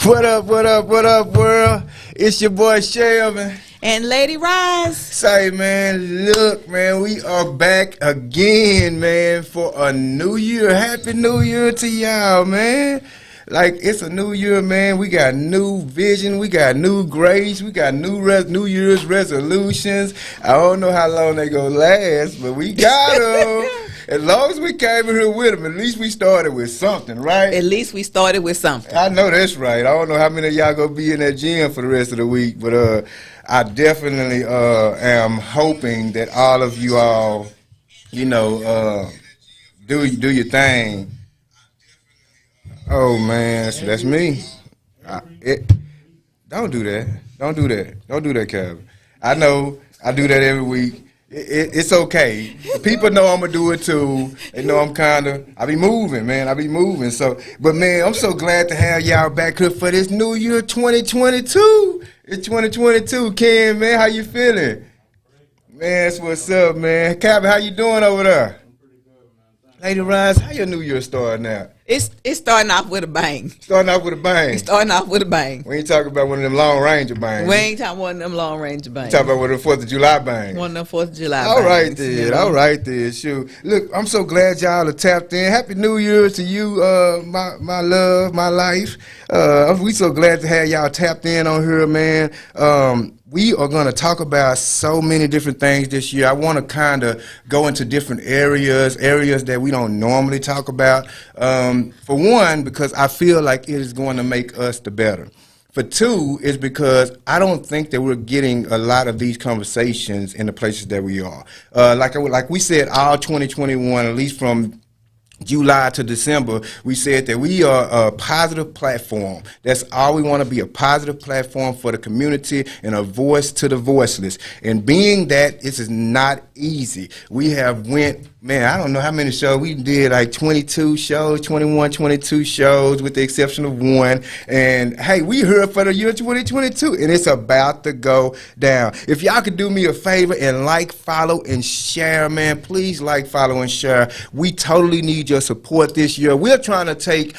What up, what up, what up, world? It's your boy Shelvin. And Lady Rise. Say, man, look, man, we are back again, man, for a new year. Happy New Year to y'all, man. Like, it's a new year, man. We got new vision. We got new grace. We got New Year's resolutions. I don't know how long they gonna last, but we got them. As long as we came in here with them, at least we started with something, right? At least we started with something. I know that's right. I don't know how many of y'all gonna be in that gym for the rest of the week, but I definitely am hoping that all of you all, you know, do your thing. Oh man, that's me. Don't do that. Don't do that. Don't do that, Kevin. I know I do that every week. It's okay. People know I'm gonna do it too. They know I be moving, man. I be moving. So, but man, I'm so glad to have y'all back here for this new year 2022. It's 2022, Ken, man. How you feeling? Man, that's what's up, man. Calvin, how you doing over there? Lady Rise, how your new year starting out? It's starting off with a bang. Starting off with a bang. It's starting off with a bang. We ain't talking about one of them long ranger bangs. We ain't talking one of them long range bangs. Talking about one of the 4th of July bangs. One of them 4th of July All bangs. right then. All right then. Shoot. Look, I'm so glad y'all are tapped in. Happy New Year to you, my love, my life. We so glad to have y'all tapped in on here, man. We are going to talk about so many different things this year. I want to kind of go into different areas that we don't normally talk about. For one, because I feel like it is going to make us the better. For two, is because I don't think that we're getting a lot of these conversations in the places that we are. Like we said, all 2021, at least from July to December, we said that we are a positive platform. That's all we want to be, a positive platform for the community and a voice to the voiceless. And being that, this is not easy. We have went, man, I don't know how many shows. We did like 22 shows, 22 shows with the exception of one. And hey, we here for the year 2022 and it's about to go down. If y'all could do me a favor and like, follow, and share, man, please like, follow, and share. We totally need your support this year. We're trying to take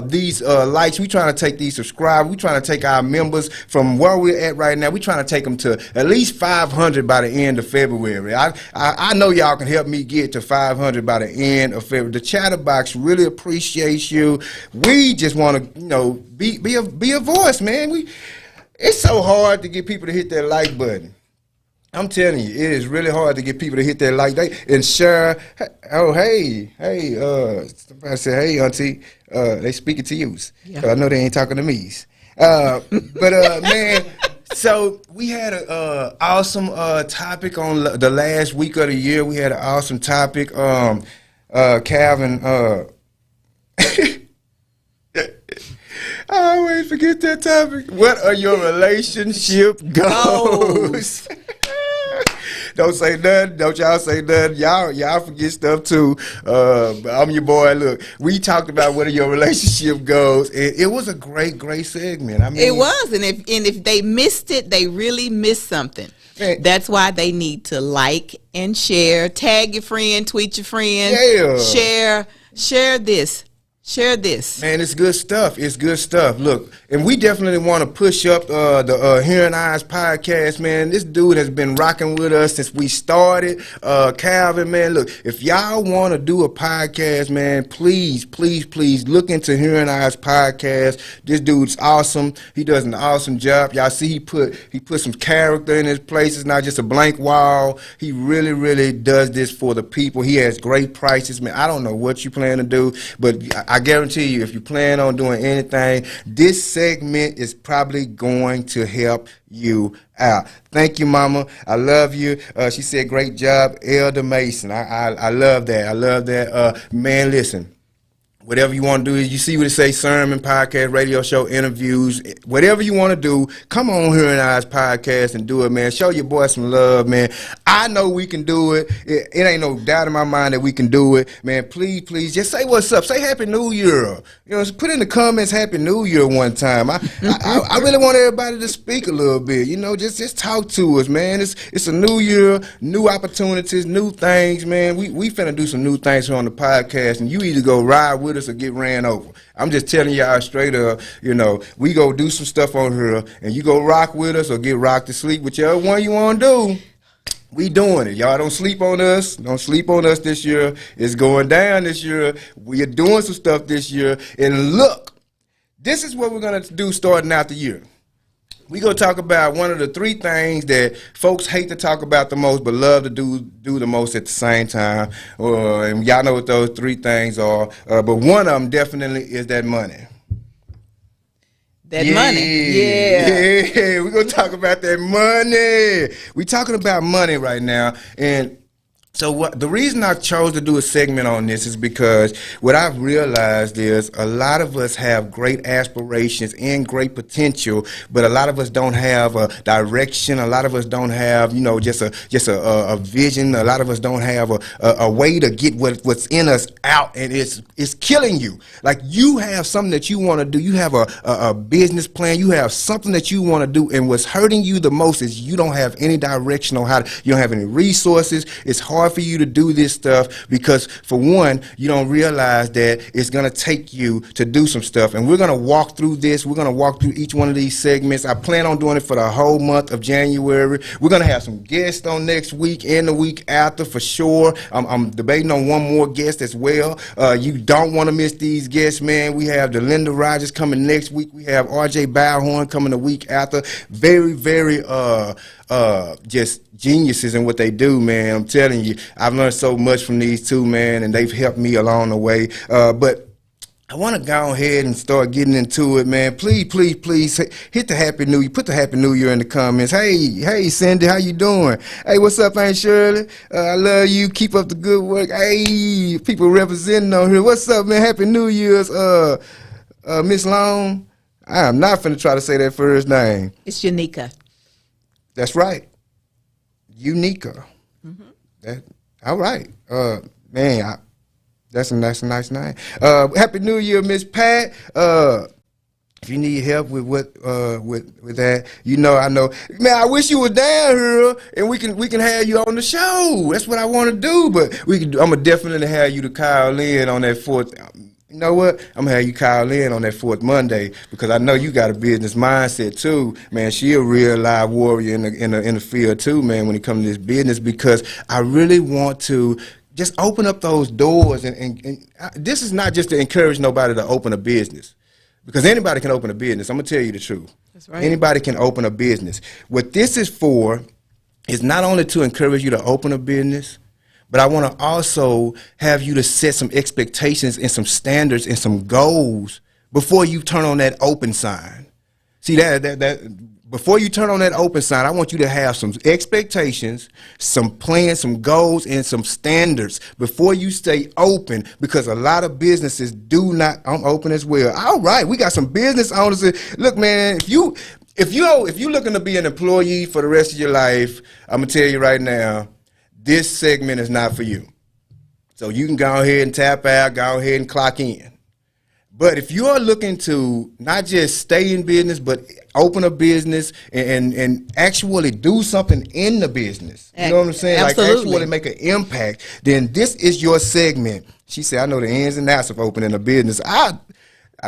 these likes, we're trying to take these subscribers, we're trying to take our members from where we're at right now. We're trying to take them to at least 500 by the end of February. I know y'all can help me get to 500 by the end of February. The Chatterbox really appreciates you. We just want to, you know, be a voice, man. It's so hard to get people to hit that like button. I'm telling you, it is really hard to get people to hit that like and share. Oh, hey, somebody said, hey, auntie, they speaking to you. Yeah. I know they ain't talking to me. Man, so we had an awesome topic on the last week of the year. We had an awesome topic. Calvin, I always forget that topic. What are your relationship goals? Don't say nothing. Don't y'all say nothing. Y'all forget stuff too. I'm your boy. Look, we talked about what are your relationship goals. It was a great segment. I mean, it was, and if they missed it, they really missed something. Man. That's why they need to like and share. Tag your friend, tweet your friend. Yeah. Share this. Share this. Man, it's good stuff. It's good stuff. Look, and we definitely want to push up the Hearing Eyes podcast, man. This dude has been rocking with us since we started. Calvin, man, look, if y'all want to do a podcast, man, please look into Hearing Eyes podcast. This dude's awesome. He does an awesome job. Y'all see he put some character in his place. It's not just a blank wall. He really does this for the people. He has great prices, man. I don't know what you plan to do, but I guarantee you, if you plan on doing anything, this segment is probably going to help you out. Thank you, Mama. I love you. She said, great job, Elder Mason. I love that. I love that. Man, listen. Whatever you want to do, you see what it say, sermon, podcast, radio show, interviews, whatever you want to do, come on here in our podcast and do it, man. Show your boy some love, man. I know we can do it. It ain't no doubt in my mind that we can do it. Man, please, just say what's up. Say Happy New Year. You know, put in the comments Happy New Year one time. I really want everybody to speak a little bit. You know, just talk to us, man. It's a new year, new opportunities, new things, man. We finna do some new things here on the podcast, and you either go ride with with us or get ran over. I'm just telling y'all straight up, you know, we go do some stuff on here, and you go rock with us or get rocked to sleep, whichever one you want to do. We doing it. Y'all don't sleep on us. Don't sleep on us this year. It's going down this year. We are doing some stuff this year. And look, this is what we're going to do starting out the year. We're going to talk about one of the 3 things that folks hate to talk about the most but love to do the most at the same time. And y'all know what those 3 things are. But one of them definitely is that money. Money. Yeah. We're going to talk about that money. We're talking about money right now. And so the reason I chose to do a segment on this is because what I've realized is a lot of us have great aspirations and great potential, but a lot of us don't have a direction. A lot of us don't have, you know, just a vision. A lot of us don't have a way to get what's in us out, and it's killing you. Like, you have something that you want to do. You have a business plan. You have something that you want to do, and what's hurting you the most is you don't have any direction on how to, you don't have any resources. It's hard for you to do this stuff because, for one, you don't realize that it's going to take you to do some stuff. And we're going to walk through this. We're going to walk through each one of these segments. I plan on doing it for the whole month of January. We're going to have some guests on next week and the week after for sure. I'm debating on one more guest as well. You don't want to miss these guests, man. We have Delinda Rogers coming next week. We have RJ Bowhorn coming the week after. Very, very just geniuses in what they do, man. I'm telling you, I've learned so much from these 2, man, and they've helped me along the way. But I want to go ahead and start getting into it, man. Please hit the Happy New Year. Put the Happy New Year in the comments. Hey, Cindy, how you doing? Hey, what's up, Aunt Shirley? I love you. Keep up the good work. Hey, people representing on here. What's up, man? Happy New Year's, Miss Long. I am not finna try to say that first name. It's Unica. That's right. Unica. Mm-hmm. All right. Man, that's a nice name. Happy New Year, Miss Pat. If you need help with with that, you know, I know. Man, I wish you were down here and we can have you on the show. That's what I want to do. But I'm gonna definitely have you to call in on that 4th. You know what? I'm gonna have you call in on that 4th Monday because I know you got a business mindset too, man. She a real live warrior in the field too, man. When it comes to this business, because I really want to just open up those doors, and this is not just to encourage nobody to open a business, because anybody can open a business. I'm gonna tell you the truth. That's right. Anybody can open a business. What this is for is not only to encourage you to open a business, but I want to also have you to set some expectations and some standards and some goals before you turn on that open sign. See, that before you turn on that open sign, I want you to have some expectations, some plans, some goals, and some standards before you stay open, because a lot of businesses do not. I'm open as well. All right, we got some business owners. Look, man, if you're looking to be an employee for the rest of your life, I'm gonna tell you right now, this segment is not for you. So you can go ahead and tap out, go ahead and clock in. But if you're looking to not just stay in business, but open a business and actually do something in the business, you know what I'm saying? Absolutely. Like actually make an impact, then this is your segment. She said, I know the ins and outs of opening a business. I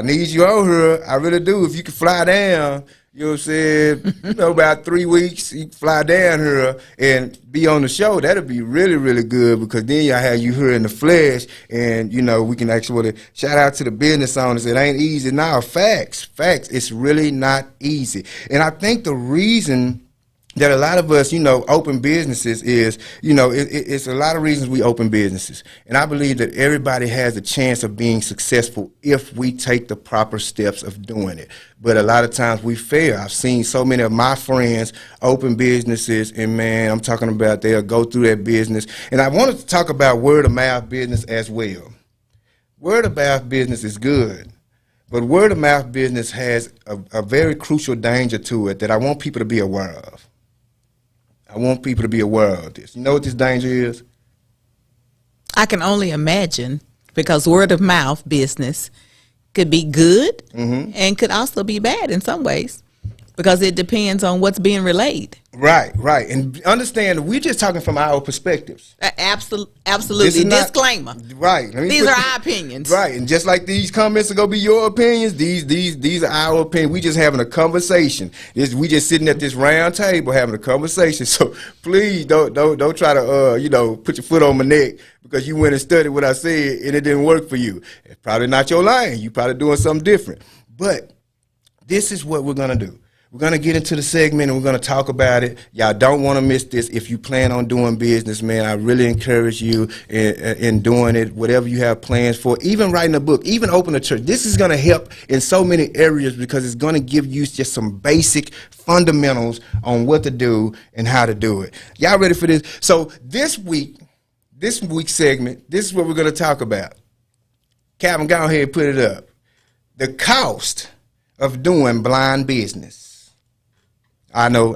need you on here. I really do. If you can fly down, you know what I'm saying, about 3 weeks, you can fly down here and be on the show. That'll be really, really good, because then I have you here in the flesh, and, we can actually shout out to the business owners. It ain't easy. Now, facts. It's really not easy. And I think the reason that a lot of us, open businesses is, it's a lot of reasons we open businesses. And I believe that everybody has a chance of being successful if we take the proper steps of doing it. But a lot of times we fail. I've seen so many of my friends open businesses, and man, I'm talking about they'll go through that business. And I wanted to talk about word of mouth business as well. Word of mouth business is good, but word of mouth business has a very crucial danger to it that I want people to be aware of. I want people to be aware of this. You know what this danger is? I can only imagine, because word of mouth business could be good and could also be bad in some ways. because it depends on what's being relayed. Right. And understand, we're just talking from our perspectives. Absolutely. Disclaimer. Right. These are our opinions. Right. And just like these comments are going to be your opinions, these are our opinions. We just having a conversation. We just sitting at this round table having a conversation. So please don't try to, put your foot on my neck because you went and studied what I said and it didn't work for you. It's probably not your lane. You probably doing something different. But this is what we're going to do. We're going to get into the segment and we're going to talk about it. Y'all don't want to miss this. If you plan on doing business, man, I really encourage you in doing it, whatever you have plans for, even writing a book, even open a church. This is going to help in so many areas because it's going to give you just some basic fundamentals on what to do and how to do it. Y'all ready for this? So this week's segment, this is what we're going to talk about. Calvin, go ahead and put it up. The cost of doing blind business. I know.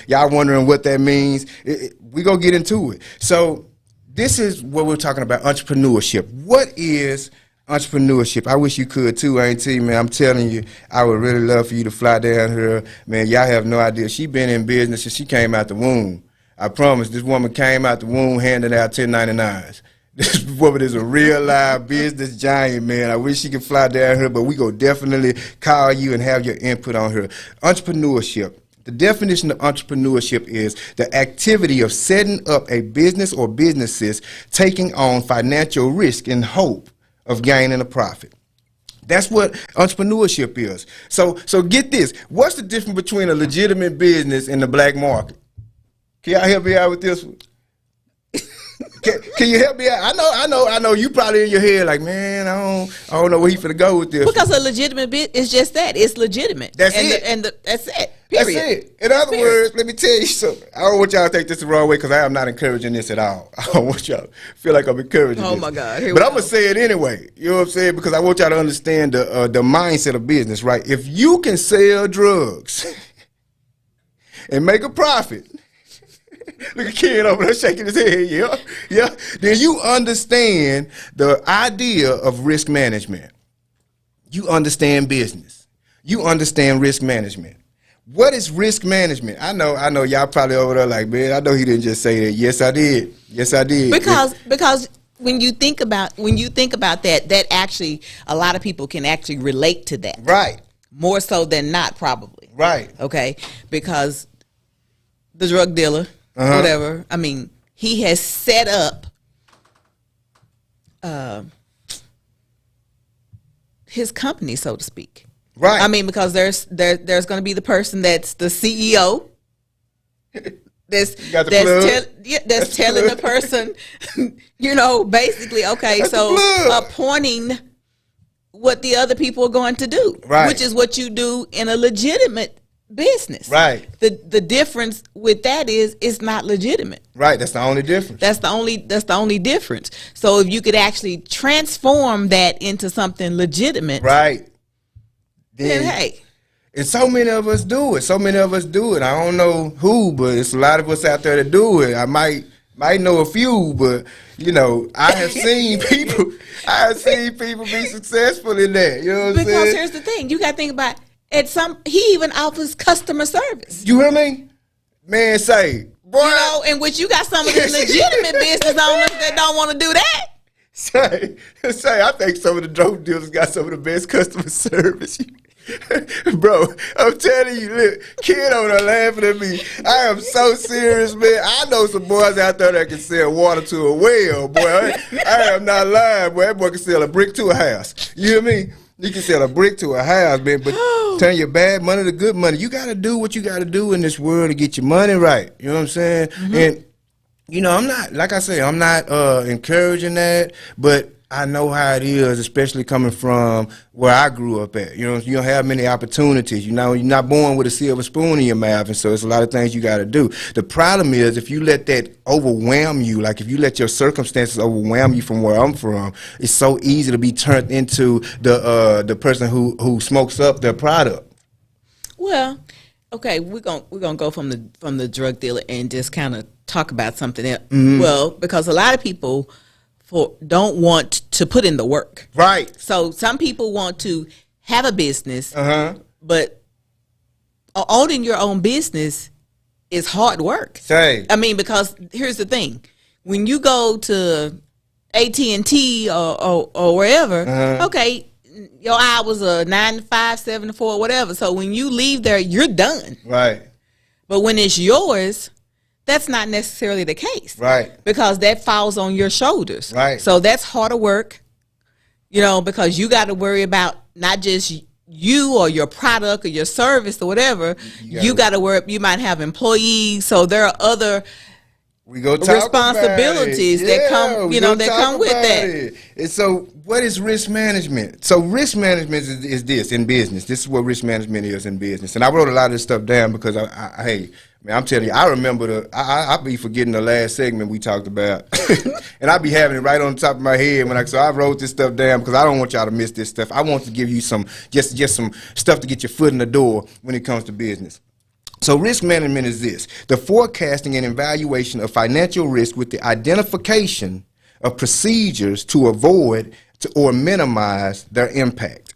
Y'all wondering what that means. We're going to get into it. So this is what we're talking about, entrepreneurship. What is entrepreneurship? I wish you could too, Auntie, man. I'm telling you, I would really love for you to fly down here. Man, y'all have no idea. She been in business since she came out the womb. I promise, this woman came out the womb handing out 1099s. This woman is a real live business giant, man. I wish she could fly down here, but we go definitely call you and have your input on her. Entrepreneurship. The definition of entrepreneurship is the activity of setting up a business or businesses taking on financial risk in hope of gaining a profit. That's what entrepreneurship is. So get this. What's the difference between a legitimate business and the black market? Can y'all help me out with this one? Can you help me out? I know. You probably in your head like, man, I don't know where he finna go with this. Because a legitimate bit is just that. It's legitimate. That's it. That's it. Period. That's it. In other words, let me tell you something. I don't want y'all to take this the wrong way because I am not encouraging this at all. I don't want y'all to feel like I'm encouraging this. Oh, my God. But I'm going to say it anyway. You know what I'm saying? Because I want y'all to understand the mindset of business, right? If you can sell drugs and make a profit, look at Ken over there shaking his head, yeah. Then you understand the idea of risk management. You understand business. You understand risk management. What is risk management? I know y'all probably over there like, man, I know he didn't just say that. Yes, I did. Because when you think about that actually a lot of people can actually relate to that. Right. More so than not, probably. Right. Okay. Because the drug dealer, whatever, I mean, he has set up his company, so to speak. Right. I mean, because there's going to be the person that's the CEO that's telling the person, basically, okay, that's so appointing what the other people are going to do, right, which is what you do in a legitimate business. Right. The difference with that is it's not legitimate. Right. That's the only difference. That's the only difference. So if you could actually transform that into something legitimate, right, then hey. And so many of us do it. I don't know who, but it's a lot of us out there that do it. I might know a few, but I have seen people. Be successful in that. You know what I'm saying? Because here's the thing: you got to think about he even offers customer service. You hear me, man? Say, boy, in which you got some of the legitimate business owners that don't want to do that. Say, I think some of the drug dealers got some of the best customer service. Bro, I'm telling you, look, kid over there laughing at me. I am so serious, man. I know some boys out there that can sell water to a well, boy. I am not lying, boy. That boy can sell a brick to a house. You hear me? You can sell a brick to a house, man, but turn your bad money to good money. You got to do what you got to do in this world to get your money right. You know what I'm saying? Mm-hmm. And I'm not, like I say, I'm not encouraging that, but I know how it is, especially coming from where I grew up at. You don't have many opportunities. You're not born with a silver spoon in your mouth, and so it's a lot of things you got to do. The problem is if you let that overwhelm you, like if you let your circumstances overwhelm you from where I'm from, it's so easy to be turned into the person who smokes up their product. Well, okay, we're gonna go from the drug dealer and just kind of talk about something else. Mm-hmm. Well, because a lot of people don't want to put in the work. Right. So some people want to have a business, but owning your own business is hard work. Same. I mean, because here's the thing: when you go to AT&T or wherever, okay, your hours are 9 to 5, 7 to 4, whatever. So when you leave there, you're done. Right. But when it's yours, that's not necessarily the case. Right. Because that falls on your shoulders. Right. So that's harder work, because you got to worry about not just you or your product or your service or whatever. You got to worry. You might have employees. So there are other responsibilities that come, that come with that. And so what is risk management? So risk management is this in business. This is what risk management is in business. And I wrote a lot of this stuff down because hey, man, I'm telling you, I remember I be forgetting the last segment we talked about, and I be having it right on the top of my head so I wrote this stuff down because I don't want y'all to miss this stuff. I want to give you some some stuff to get your foot in the door when it comes to business. So risk management is this: the forecasting and evaluation of financial risk with the identification of procedures to avoid or minimize their impact.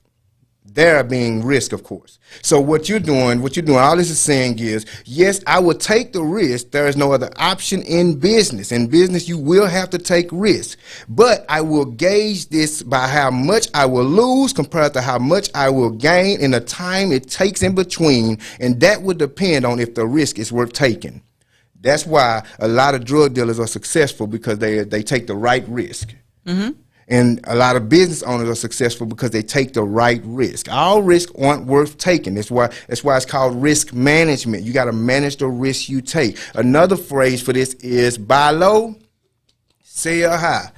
There being risk, of course. So what you're doing, all this is saying is, yes, I will take the risk. There is no other option in business. In business, you will have to take risk. But I will gauge this by how much I will lose compared to how much I will gain in the time it takes in between. And that would depend on if the risk is worth taking. That's why a lot of drug dealers are successful, because they take the right risk. Mm-hmm. And a lot of business owners are successful because they take the right risk. All risks aren't worth taking. That's why it's called risk management. You got to manage the risk you take. Another phrase for this is buy low, sell high.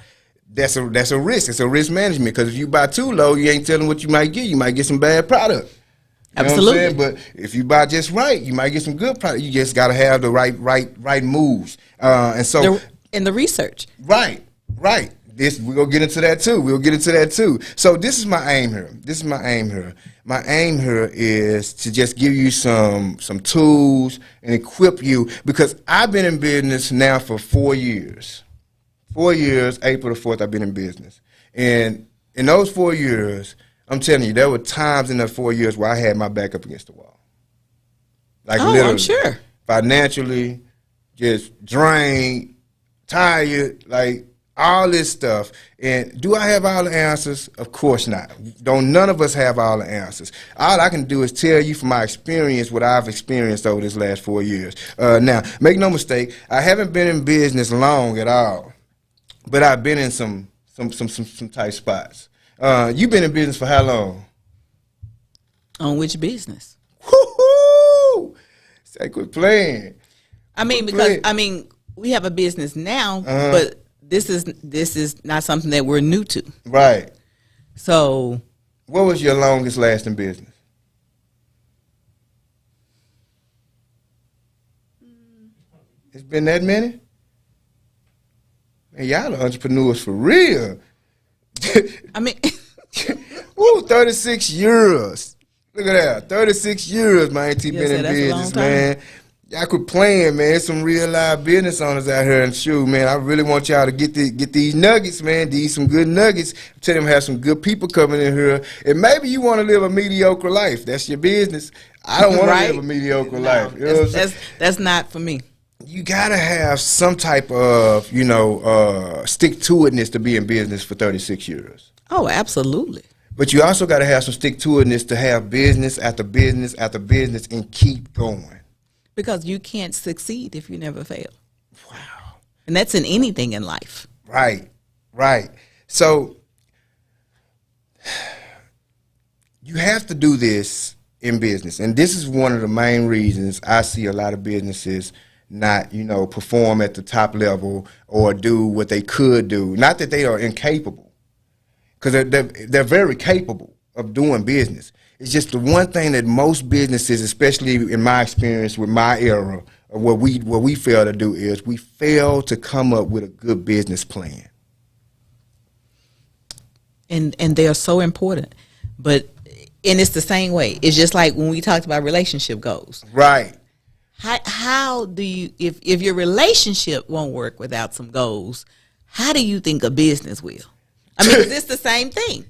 That's a risk. It's a risk management, because if you buy too low, you ain't telling what you might get. You might get some bad product. You Absolutely. Know what I'm saying? But if you buy just right, you might get some good product. You just got to have the right moves. And so in the research. Right. We're going to get into that too. So this is my aim here. My aim here is to just give you some tools and equip you, because I've been in business now for 4 years. 4 years, April the 4th, I've been in business. And in those 4 years, I'm telling you, there were times in those 4 years where I had my back up against the wall. Like literally. I'm sure. Financially, just drained, tired, like all this stuff. And do I have all the answers? Of course not. None of us have all the answers. All I can do is tell you from my experience what I've experienced over this last 4 years. Now, make no mistake, I haven't been in business long at all, but I've been in some tight spots. You've been in business for how long? On which business? Woo-hoo! Say, quit playing. We have a business now, but this is not something that we're new to. Right. So, what was your longest lasting business? It's been that many? Man, y'all are entrepreneurs for real. Ooh, 36 years. Look at that. 36 years my auntie been in business, man. Y'all quit playing, man. There's some real live business owners out here, and shoot, man, I really want y'all to get these nuggets, man. These some good nuggets. Tell them have some good people coming in here. And maybe you want to live a mediocre life. That's your business. I don't want to live a mediocre life. You know what I'm saying? That's not for me. You gotta have some type of, stick-to-itness to be in business for 36 years. Oh, absolutely. But you also gotta have some stick-to-itness to have business after business after business and keep going. Because you can't succeed if you never fail. Wow. And that's in anything in life. Right. So you have to do this in business. And this is one of the main reasons I see a lot of businesses not, perform at the top level or do what they could do. Not that they are incapable, because they're very capable of doing business. It's just the one thing that most businesses, especially in my experience with my era, what we fail to do is we fail to come up with a good business plan. And they are so important. And it's the same way. It's just like when we talked about relationship goals. Right. How do you, if your relationship won't work without some goals, how do you think a business will? It's the same thing.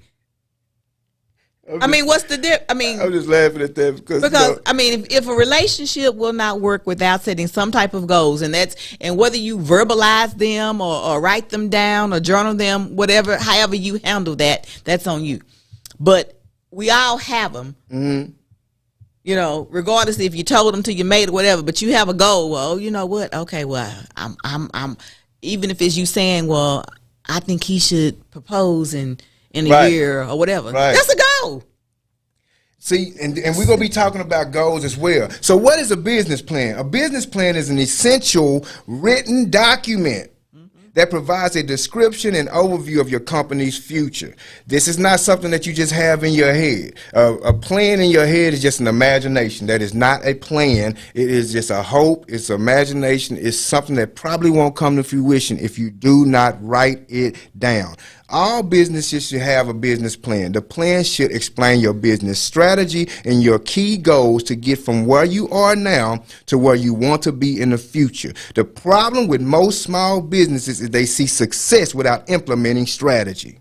I mean, what's the dip? I mean, I'm just laughing at that because I mean, if a relationship will not work without setting some type of goals, and whether you verbalize them or write them down or journal them, whatever, however you handle that, that's on you. But we all have them, you know, regardless if you told them to your mate or whatever. But you have a goal. Well, you know what? Okay, well, I'm even if it's you saying, well, I think he should propose in a year or whatever. Right. That's a goal. See, and we're going to be talking about goals as well. So what is a business plan? A business plan is an essential written document that provides a description and overview of your company's future. This is not something that you just have in your head. A plan in your head is just an imagination. That is not a plan. It is just a hope. It's imagination. It's something that probably won't come to fruition if you do not write it down. All businesses should have a business plan. The plan should explain your business strategy and your key goals to get from where you are now to where you want to be in the future. The problem with most small businesses is they see success without implementing strategy.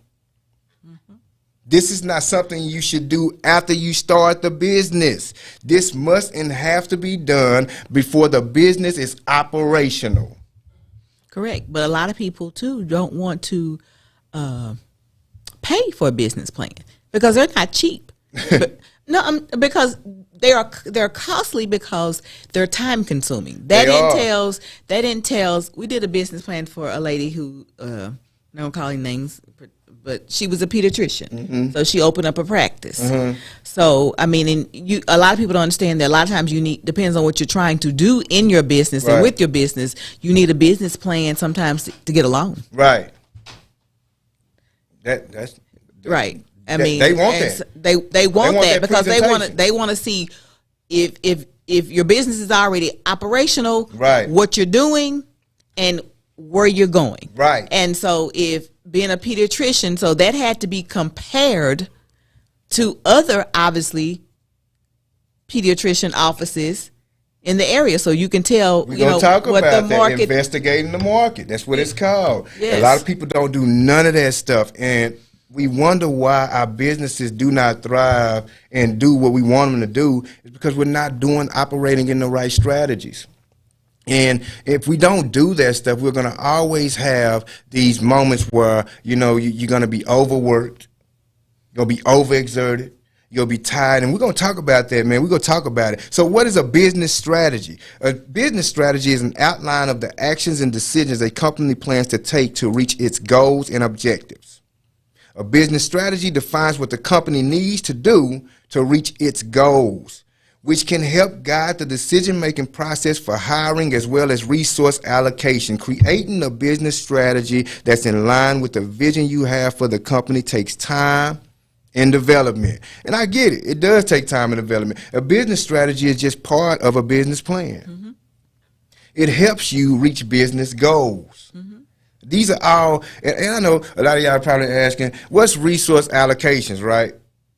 This is not something you should do after you start the business. This must and have to be done before the business is operational. Correct. But a lot of people, too, don't want to pay for a business plan because they're not cheap. Because they're costly because they're time consuming. That entails. We did a business plan for a lady who, no calling names, but she was a pediatrician, so she opened up a practice. So I mean, a lot of people don't understand that a lot of times depends on what you're trying to do in your business and with your business, you need a business plan sometimes to get a loan. Right. That's right. I mean, they want that. They want that because they want to see if your business is already operational, right, what you're doing and where you're going. Right. And so if being a pediatrician, so that had to be compared to other obviously pediatrician offices in the area, so you can tell. We're gonna talk what about the market. Investigating the market. That's what it's called. Yes. A lot of people don't do none of that stuff, and we wonder why our businesses do not thrive and do what we want them to do. It's because we're not operating in the right strategies. And if we don't do that stuff, we're going to always have these moments where, you know, you're going to be overworked, you're going to be overexerted, you'll be tired, and we're going to talk about that, man. We're going to talk about it. So what is a business strategy? A business strategy is an outline of the actions and decisions a company plans to take to reach its goals and objectives. A business strategy defines what the company needs to do to reach its goals, which can help guide the decision-making process for hiring as well as resource allocation. Creating a business strategy that's in line with the vision you have for the company takes time and development. And I get it. It does take time and development. A business strategy is just part of a business plan. It helps you reach business goals. These are all, and I know a lot of y'all are probably asking, what's resource allocations, right?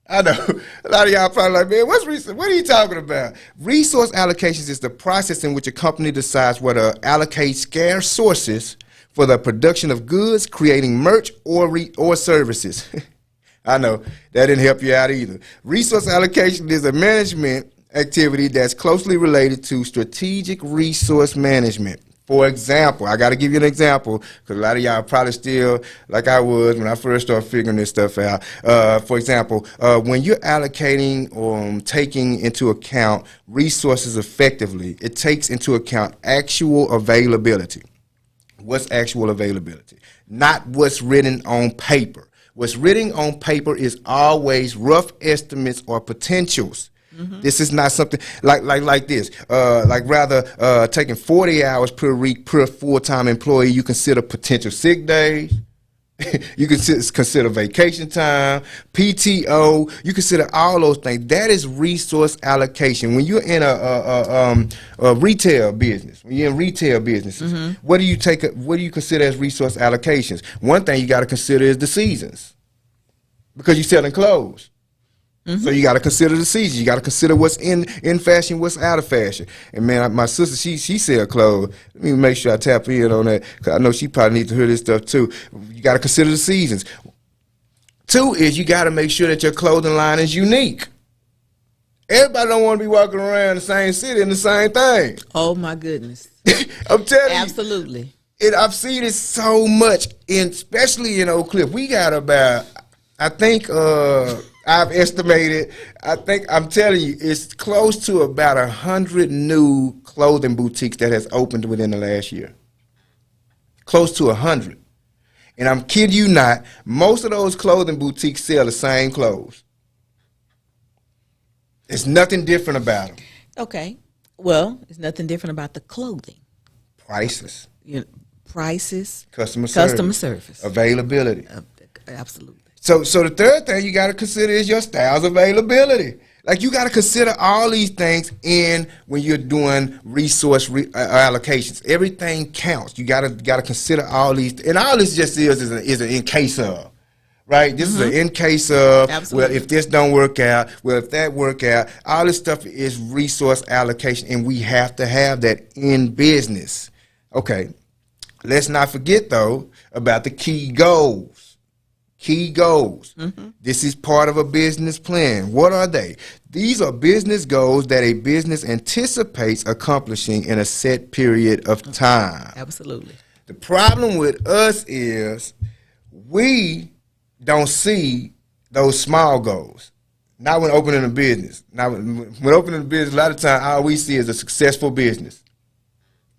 I know a lot of y'all probably like, man, what are you talking about? Resource allocations is the process in which a company decides whether to allocate scarce sources for the production of goods, creating merch or services. I know that didn't help you out either. Resource allocation is a management activity that's closely related to strategic resource management. For example, I got to give you an example because a lot of y'all probably still, like I was when I first started figuring this stuff out. For example, when you're allocating or taking into account resources effectively, it takes into account actual availability. What's actual availability? Not what's written on paper. What's written on paper is always rough estimates or potentials. This is not something like this. Rather taking 40 hours per week per full-time employee, you consider potential sick days. You consider vacation time, PTO. You consider all those things. That is resource allocation. When you're in a retail business, when you're in retail businesses, what do you consider as resource allocations? One thing you got to consider is the seasons, because you're selling clothes. So you got to consider the season. You got to consider what's in fashion, what's out of fashion. And man, my sister, she sell clothes. Let me make sure I tap in on that because I know she probably needs to hear this stuff too. You got to consider the seasons. Two is you got to make sure that your clothing line is unique. Everybody don't want to be walking around the same city in the same thing. Oh my goodness. I'm telling you. Absolutely. I've seen it so much, especially in Oak Cliff. We got about, I think I've estimated, I'm telling you, it's close to about 100 new clothing boutiques that has opened within the last year. Close to 100. And I'm kidding you not, most of those clothing boutiques sell the same clothes. There's nothing different about them. Okay. Well, there's nothing different about the clothing. Prices. Prices. Customer service. Availability. Absolutely. So the third thing you got to consider is your style's availability. Like, you got to consider all these things when you're doing resource allocations. Everything counts. You got to consider all these, and all this just is an in case of, right? This is an in case of. Absolutely. Well, if this don't work out, well, if that work out, all this stuff is resource allocation, and we have to have that in business. Okay, let's not forget though about the key goals. Key goals. This is part of a business plan. What are they? These are business goals that a business anticipates accomplishing in a set period of time. Absolutely. The problem with us is we don't see those small goals. Not when opening a business. Now, when opening a business, a lot of times all we see is a successful business.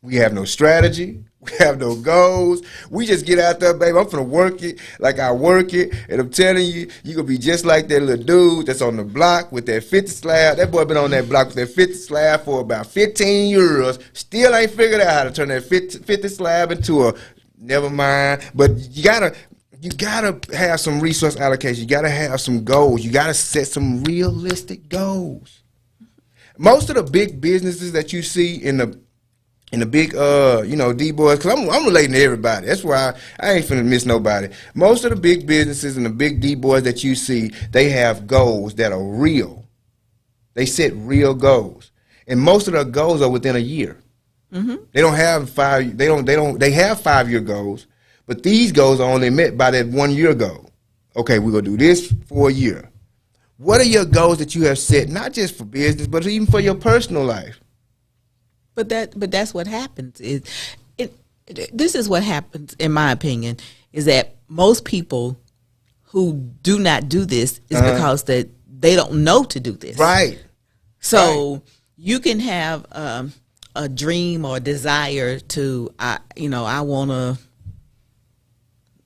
We have no strategy. We have no goals. We just get out there, baby. I'm finna work it like I work it. And I'm telling you, you're going to be just like that little dude that's on the block with that 50 slab. That boy been on that block with that 50 slab for about 15 years. Still ain't figured out how to turn that 50 slab into a, never mind. But you gotta have some resource allocation. You gotta have some goals. You gotta set some realistic goals. Most of the big businesses that you see in the big, D-boys, because I'm relating to everybody. That's why I ain't finna miss nobody. Most of the big businesses and the big D-boys that you see, they have goals that are real. They set real goals. And most of their goals are within a year. They don't have they have 5-year goals, but these goals are only met by that 1 year goal. Okay, we're gonna do this for a year. What are your goals that you have set, not just for business, but even for your personal life? But that's what happens. This is what happens, in my opinion, is that most people who do not do this is because that they don't know to do this. Right. So you can have a dream or desire to, I want a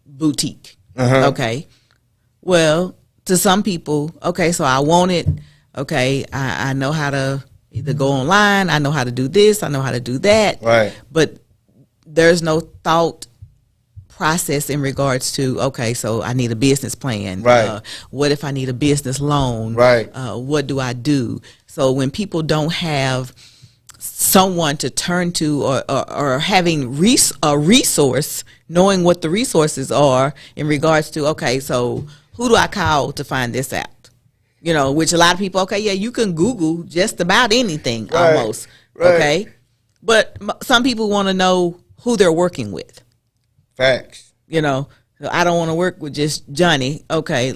boutique. Okay. Well, to some people, okay, so I want it. Okay, I know how to either go online, I know how to do this, I know how to do that. Right. But there's no thought process in regards to, okay, so I need a business plan. Right. What if I need a business loan? Right. What do I do? So when people don't have someone to turn to or having a resource, knowing what the resources are in regards to, okay, so who do I call to find this out? Which a lot of people, okay, yeah, you can Google just about anything almost, okay? But some people want to know who they're working with. Facts. I don't want to work with just Johnny. Okay,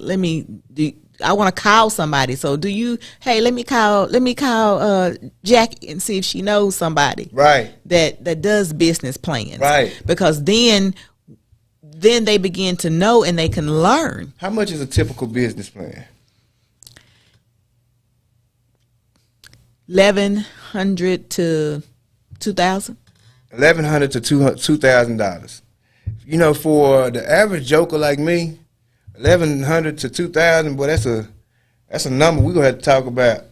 I want to call somebody. So let me call Jackie and see if she knows somebody. Right. That does business plans. Right. Because then they begin to know and they can learn. How much is a typical business plan? $1,100 to $2,000. $1,100 to $2,000. For the average joker like me, $1,100 to $2,000. Boy, that's a number we're gonna have to talk about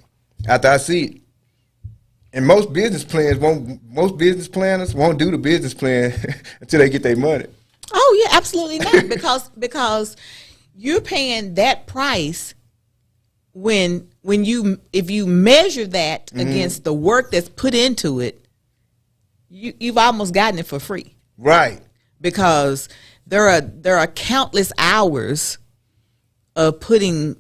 after I see it. And most business planners won't do the business plan until they get their money. Oh yeah, absolutely not. because you're paying that price if you measure that against the work that's put into it, you've almost gotten it for free. Right. Because there are countless hours of putting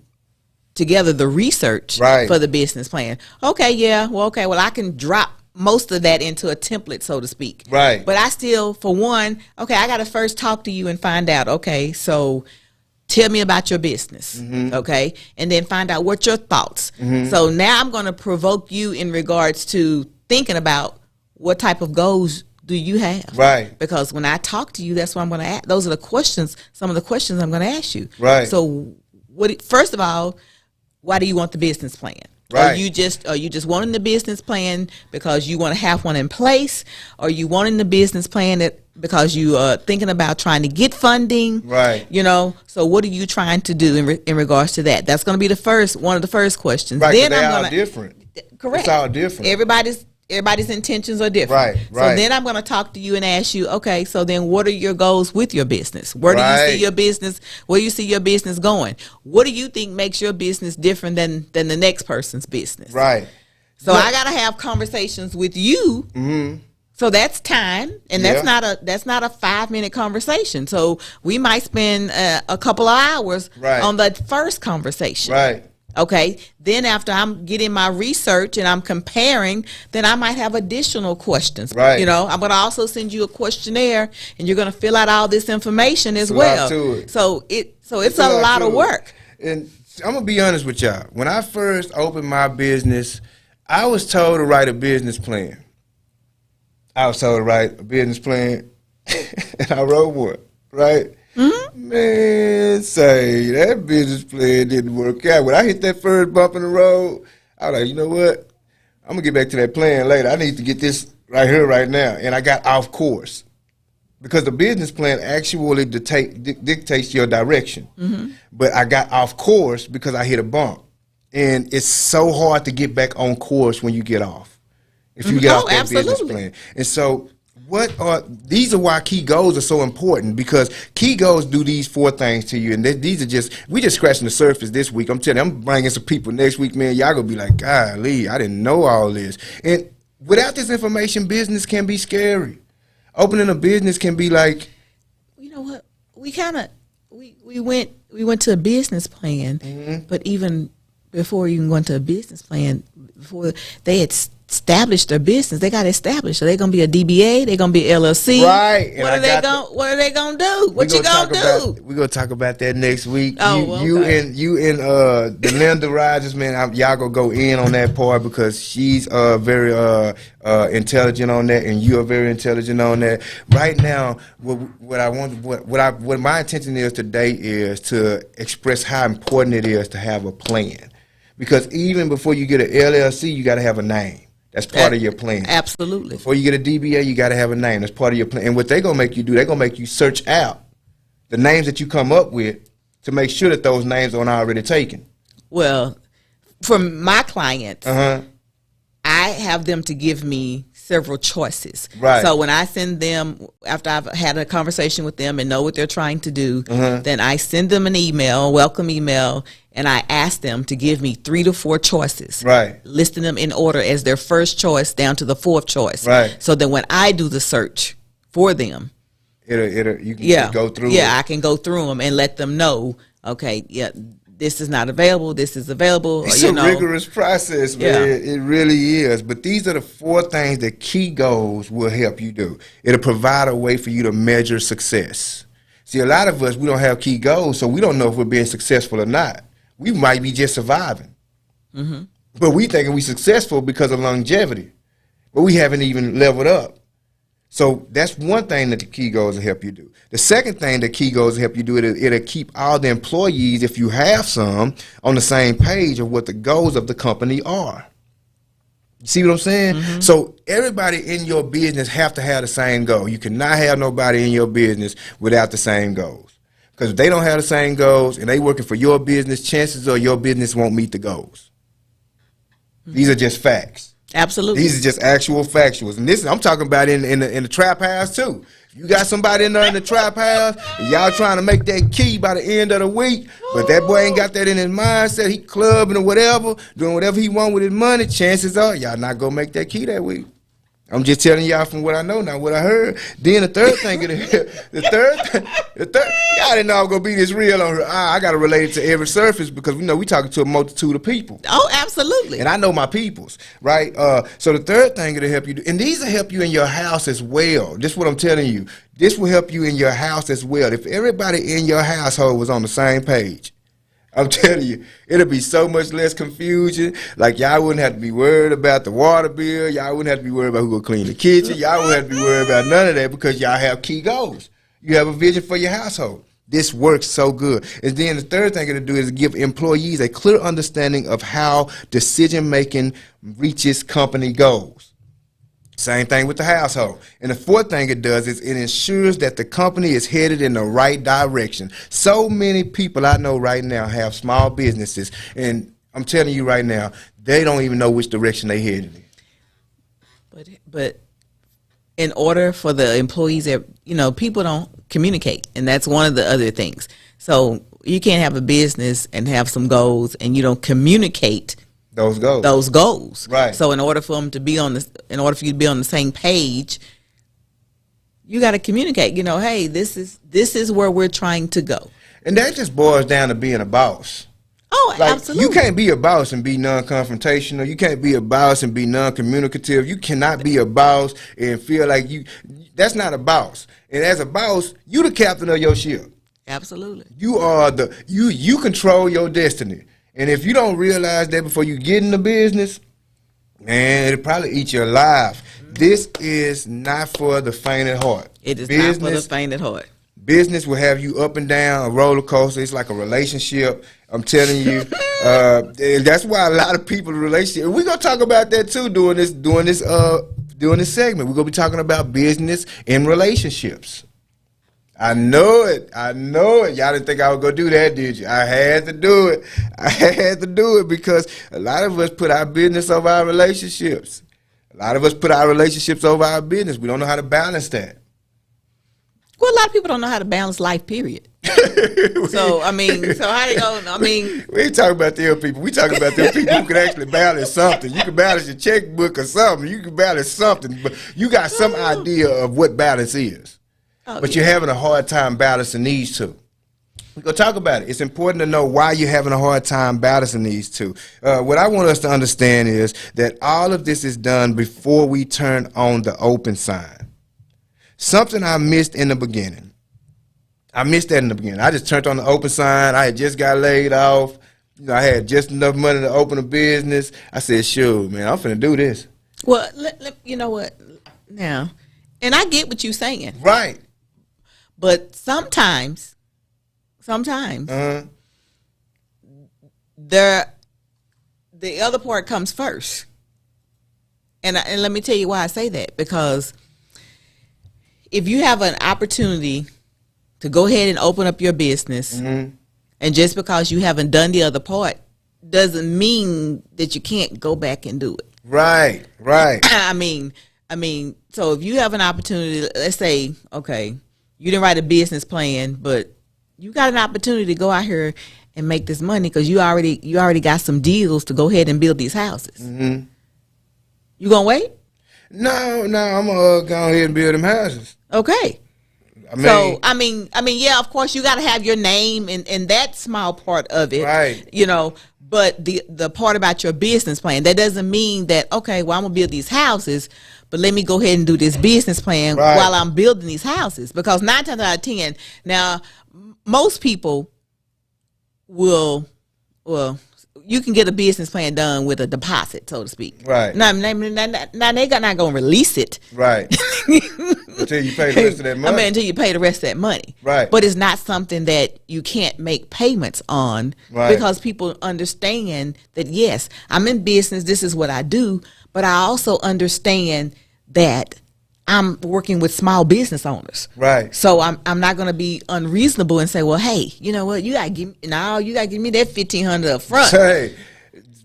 together the research for the business plan. Okay, yeah, well, I can drop most of that into a template, so to speak. Right. But I still, for one, okay, I got to first talk to you and find out, okay, so tell me about your business, okay? And then find out what your thoughts. So now I'm going to provoke you in regards to thinking about what type of goals do you have? Right. Because when I talk to you, that's what I'm going to ask. Those are the questions, some of the questions I'm going to ask you. Right. So first of all, why do you want the business plan? Right. Are you just wanting the business plan because you want to have one in place? Or you wanting the business plan because you are thinking about trying to get funding? Right. You know, so what are you trying to do in regards to that? That's going to be one of the first questions. Right, then they're all different. Correct. It's all different. Everybody's intentions are different. Right. So then I'm going to talk to you and ask you, okay, so then what are your goals with your business? Where do you see your business? Where do you see your business going? What do you think makes your business different than the next person's business? Right. So I got to have conversations with you. So that's time, and that's not a 5-minute conversation. So we might spend a couple of hours on the first conversation. Right. Okay, then after I'm getting my research and I'm comparing, then I might have additional questions. Right. You know, I'm going to also send you a questionnaire, and you're going to fill out all this information as well. So it's a lot of work. And I'm gonna be honest with y'all. When I first opened my business, I was told to write a business plan. And I wrote one. Right. Man, say that business plan didn't work out. When I hit that first bump in the road, I was like, you know what? I'm gonna get back to that plan later. I need to get this right here, right now. And I got off course because the business plan actually dictates your direction. But I got off course because I hit a bump, and it's so hard to get back on course when you get off. If you get off that business plan, and so. These are why key goals are so important, because key goals do these 4 things to you, and these are we just scratching the surface this week. I'm telling you, I'm bringing some people next week, man. Y'all gonna be like, golly, I didn't know all this. And without this information, business can be scary. Opening a business can be like, you know what? We went to a business plan, but even before you went to a business plan, before they had established their business, they got established. So they're gonna be a DBA, they're gonna be LLC. Right. What are they gonna do? What you gonna do? We're gonna talk about that next week. Oh, you and the Linda Rogers, man, y'all gonna go in on that part because she's very intelligent on that, and you are very intelligent on that. Right now, what my intention is today is to express how important it is to have a plan. Because even before you get an LLC, you got to have a name. That's part of your plan. Absolutely. Before you get a DBA, you got to have a name. That's part of your plan. And what they're going to make you do, they're going to make you search out the names that you come up with to make sure that those names aren't already taken. Well, for my clients, I have them to give me several choices. Right. So when I send them, after I've had a conversation with them and know what they're trying to do, then I send them an email, a welcome email, and I ask them to give me 3 to 4 choices. Right. Listing them in order as their first choice down to the 4th choice. Right. So that when I do the search for them, you can go through it. I can go through them and let them know, okay, this is not available, this is available. It's a rigorous process, man. It really is. But these are the 4 things that key goals will help you do. It'll provide a way for you to measure success. See, a lot of us, we don't have key goals, so we don't know if we're being successful or not. We might be just surviving. But we thinking we're successful because of longevity. But we haven't even leveled up. So that's one thing that the key goals will help you do. The second thing that key goals will help you do, it'll keep all the employees, if you have some, on the same page of what the goals of the company are. You see what I'm saying? So everybody in your business have to have the same goal. You cannot have nobody in your business without the same goals. Because if they don't have the same goals and they working for your business, chances are your business won't meet the goals. These are just facts. Absolutely. These are just actual factuals. And this I'm talking about in the trap house too. You got somebody in there in the trap house, and y'all trying to make that key by the end of the week, but that boy ain't got that in his mindset. He clubbing or whatever, doing whatever he want with his money. Chances are y'all not gonna make that key that week. I'm just telling y'all from what I know now, what I heard. Then the third thing, the third, y'all didn't know I was gonna be this real on her. I gotta relate it to every surface because we talking to a multitude of people. Oh, absolutely. And I know my peoples, right? So the third thing that'll help you, and these will help you in your house as well. This is what I'm telling you. This will help you in your house as well. If everybody in your household was on the same page, I'm telling you, it'll be so much less confusion. Like, y'all wouldn't have to be worried about the water bill. Y'all wouldn't have to be worried about who gonna clean the kitchen. Y'all wouldn't have to be worried about none of that because y'all have key goals. You have a vision for your household. This works so good. And then the third thing it'll do is give employees a clear understanding of how decision-making reaches company goals. Same thing with the household. And the fourth thing it does is it ensures that the company is headed in the right direction. So many people I know right now have small businesses, and I'm telling you right now, they don't even know which direction they headed in. But in order for the employees, people don't communicate, and that's one of the other things. So you can't have a business and have some goals, and you don't communicate those goals. Right. So in order for you to be on the same page, you got to communicate. Hey, this is where we're trying to go. And that just boils down to being a boss. Oh, absolutely. You can't be a boss and be non-confrontational. You can't be a boss and be non-communicative. You cannot be a boss and feel like that's not a boss. And as a boss, you the captain of your ship. Absolutely. You are you control your destiny. And if you don't realize that before you get in the business, man, it'll probably eat you alive. This is not for the faint at heart. It is not for the faint at heart. Business will have you up and down, a roller coaster. It's like a relationship. I'm telling you. That's why a lot of people in relationship. We're gonna talk about that too during this segment. We're gonna be talking about business and relationships. I know it. Y'all didn't think I was going to do that, did you? I had to do it because a lot of us put our business over our relationships. A lot of us put our relationships over our business. We don't know how to balance that. Well, a lot of people don't know how to balance life, period. So how they go? We ain't talking about them people. We talking about them people who can actually balance something. You can balance your checkbook or something. You can balance something, but you got some idea of what balance is. But you're having a hard time balancing these two. We're going to talk about it. It's important to know why you're having a hard time balancing these two. What I want us to understand is that all of this is done before we turn on the open sign. Something I missed in the beginning. I just turned on the open sign. I had just got laid off. I had just enough money to open a business. I said, sure, man, I'm finna do this. Well, you know what? Now, and I get what you're saying. Right. But sometimes, the other part comes first, and let me tell you why I say that. Because if you have an opportunity to go ahead and open up your business, and just because you haven't done the other part doesn't mean that you can't go back and do it. Right. I mean, so if you have an opportunity, let's say, okay, you didn't write a business plan, but you got an opportunity to go out here and make this money because you already got some deals to go ahead and build these houses. Mm-hmm. You gonna wait? No, I'm gonna go ahead and build them houses. Okay. I mean, yeah, of course you got to have your name and that small part of it, right? But the part about your business plan, that doesn't mean that, okay, well, I'm gonna build these houses, but let me go ahead and do this business plan while I'm building these houses. Because 9 times out of 10, now most people will, you can get a business plan done with a deposit, so to speak. Right. Now they're not going to release it. Right. Until you pay the rest of that money. Until you pay the rest of that money. Right. But it's not something that you can't make payments on, because people understand that, yes, I'm in business, this is what I do, but I also understand that I'm working with small business owners. Right. So I'm not going to be unreasonable and say, well, hey, you know what, you got to give me that $1,500 up front. Hey,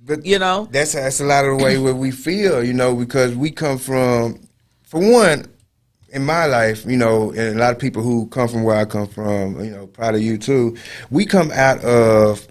but that's a lot of the way where we feel, because we come from, for one, in my life, and a lot of people who come from where I come from, probably you too, we come out of,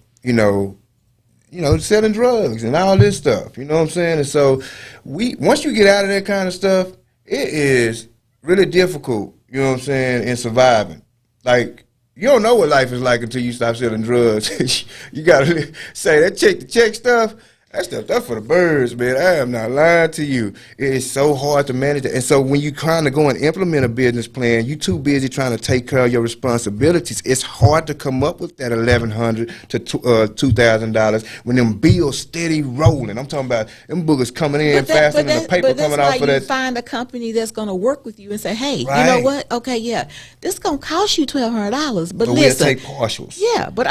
selling drugs and all this stuff, you know what I'm saying? And so once you get out of that kind of stuff, it is really difficult, you know what I'm saying, in surviving. Like, you don't know what life is like until you stop selling drugs. You got to say that check stuff. That's for the birds, man. I am not lying to you. It is so hard to manage it. And so when you're trying to go and implement a business plan, you're too busy trying to take care of your responsibilities. It's hard to come up with that $1,100 to $2,000 when them bills steady rolling. I'm talking about them boogers coming in faster than the paper coming out for that. But that's why you find a company that's going to work with you and say, hey, right. You know what? Okay, yeah, this is going to cost you $1,200, but listen. We'll take partials. Yeah, but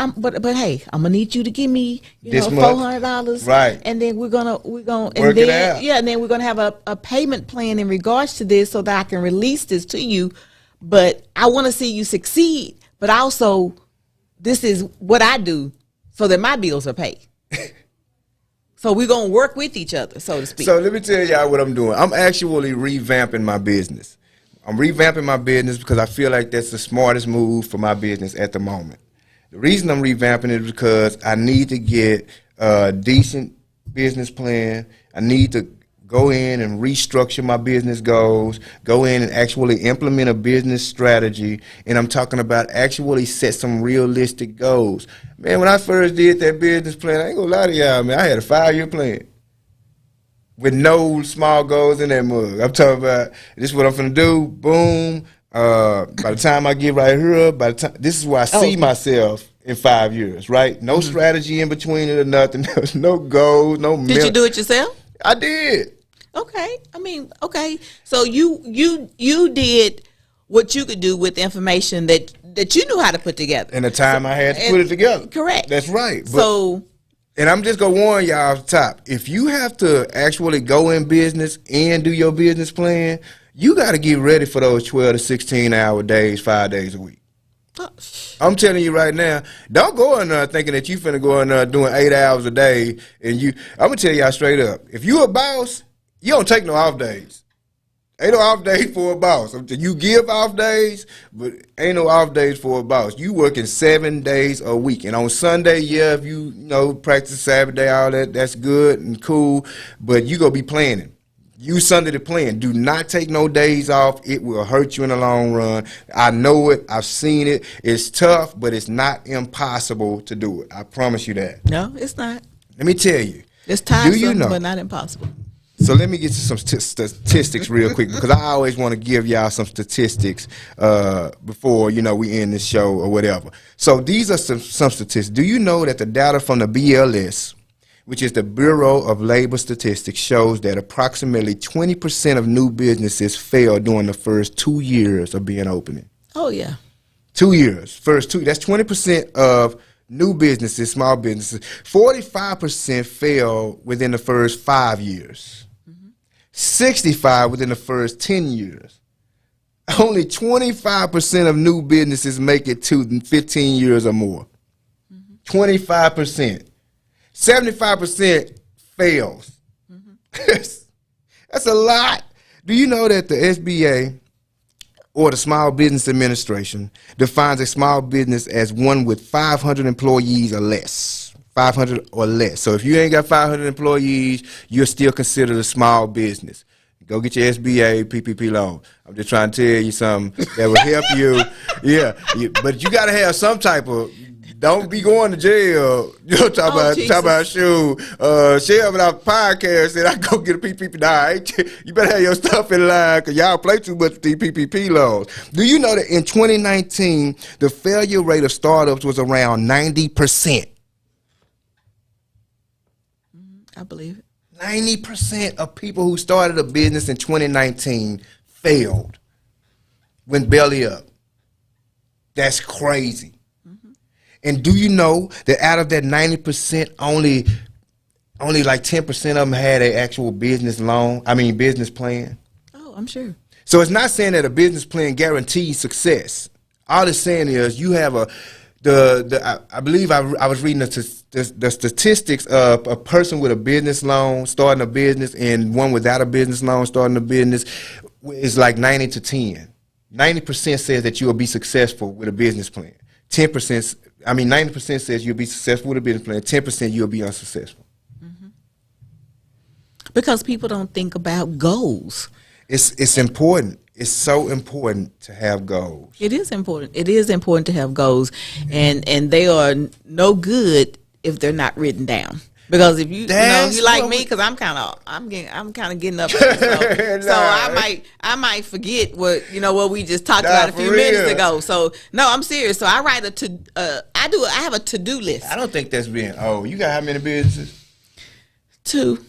hey, I'm going to need you to give me, $400. Right. And then we're gonna work it out. Yeah, and then we're gonna have a payment plan in regards to this so that I can release this to you. But I want to see you succeed. But also, this is what I do so that my bills are paid. So we're gonna work with each other, so to speak. So let me tell y'all what I'm doing. I'm actually revamping my business. I'm revamping my business because I feel like that's the smartest move for my business at the moment. The reason I'm revamping it is because I need to get a decent business plan. I need to go in and restructure my business goals, go in and actually implement a business strategy, and I'm talking about actually set some realistic goals. Man, when I first did that business plan, I ain't gonna lie to y'all, man, I had a 5-year plan with no small goals in that mug. I'm talking about, this is what I'm finna do, boom. By the time I get right here, this is where I see myself in 5 years, right? No strategy in between it or nothing. There's no goals, no. Did you do it yourself? I did. Okay. I mean, okay. So you did what you could do with information that you knew how to put together. And the time I had to put it together. Correct. That's right. And I'm just gonna warn y'all off the top. If you have to actually go in business and do your business plan, you got to get ready for those 12 to 16-hour days, 5 days a week. I'm telling you right now, don't go in there thinking that you finna go in there doing 8 hours a day. And I'm gonna tell y'all straight up, if you a boss, you don't take no off days. Ain't no off days for a boss. You give off days, but ain't no off days for a boss. You working 7 days a week. And on Sunday, yeah, if you practice Saturday, all that, that's good and cool, but you gonna be planning. Use Sunday to plan. Do not take no days off. It will hurt you in the long run. I know it. I've seen it. It's tough, but it's not impossible to do it. I promise you that. No, it's not. Let me tell you. It's tiresome, but not impossible. So let me get to some statistics real quick, because I always want to give y'all some statistics before, we end this show or whatever. So these are some statistics. Do you know that the data from the BLS, which is the Bureau of Labor Statistics, shows that approximately 20% of new businesses fail during the first 2 years of being opening? Oh, yeah. 2 years. First two. That's 20% of new businesses, small businesses. 45% fail within the first 5 years. 65 within the first 10 years. Only 25% of new businesses make it to 15 years or more. 25%. 75% fails. That's a lot. Do you know that the SBA, or the Small Business Administration, defines a small business as one with 500 employees or less? 500 or less. So if you ain't got 500 employees, you're still considered a small business. Go get your SBA PPP loan. I'm just trying to tell you something that will help you. Yeah, but you got to have some type of. Don't be going to jail. Talk about shoot. Share without podcast said I go get a PPP. Nah, you better have your stuff in line because y'all play too much with these PPP loans. Do you know that in 2019 the failure rate of startups was around 90%? I believe it. 90% of people who started a business in 2019 failed. Went belly up. That's crazy. And do you know that out of that 90%, only like 10% of them had an actual business plan? Oh, I'm sure. So it's not saying that a business plan guarantees success. All it's saying is you have I believe I was reading the statistics of a person with a business loan starting a business and one without a business loan starting a business is like 90 to 10. 90% says that you will be successful with a business plan. 90% says you'll be successful with a business plan. 10% you'll be unsuccessful. Because people don't think about goals. It's important. It's so important to have goals. It is important. It is important to have goals, and they are no good if they're not written down. Because if you like me, because I'm kind of getting up there, so I might forget what we just talked about a few minutes ago. So no, I'm serious. So I write I have a to-do list. I don't think that's being you got how many businesses? 2.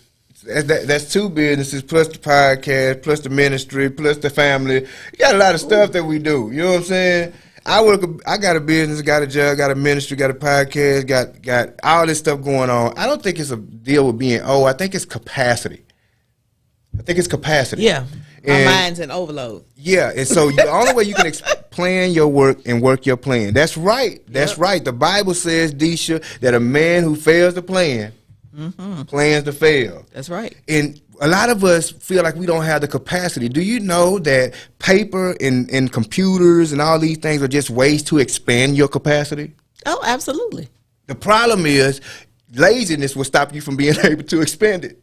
That's 2 businesses plus the podcast plus the ministry plus the family. You got a lot of stuff that we do. You know what I'm saying? I got a business, got a job, got a ministry, got a podcast, got all this stuff going on. I don't think it's a deal with being I think it's capacity. Yeah, our mind's in overload. Yeah, and so the only way you can plan your work and work your plan. That's right. That's right. The Bible says, Deisha, that a man who fails to plan plans to fail. That's right. And a lot of us feel like we don't have the capacity. Do you know that paper and computers and all these things are just ways to expand your capacity? Oh, absolutely. The problem is laziness will stop you from being able to expand it.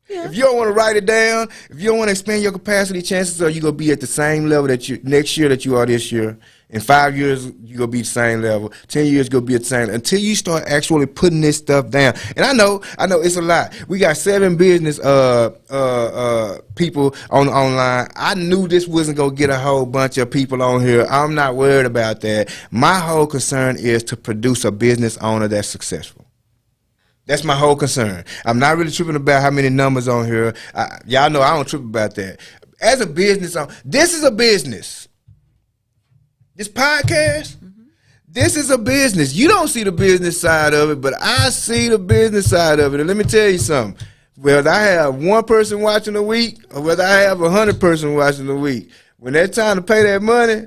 Yeah. If you don't want to write it down, if you don't want to expand your capacity, chances are you're going to be at the same level that next year that you are this year. In 5 years, you're going to be the same level. 10 years, you're going to be at the same level. Until you start actually putting this stuff down. And I know it's a lot. We got 7 business people online. I knew this wasn't going to get a whole bunch of people on here. I'm not worried about that. My whole concern is to produce a business owner that's successful. That's my whole concern. I'm not really tripping about how many numbers on here. Y'all know I don't trip about that. As a business owner, this is a business. This podcast, this is a business. You don't see the business side of it, but I see the business side of it. And let me tell you something. Whether I have 1 person watching a week or whether I have 100 person watching a week, when it's time to pay that money,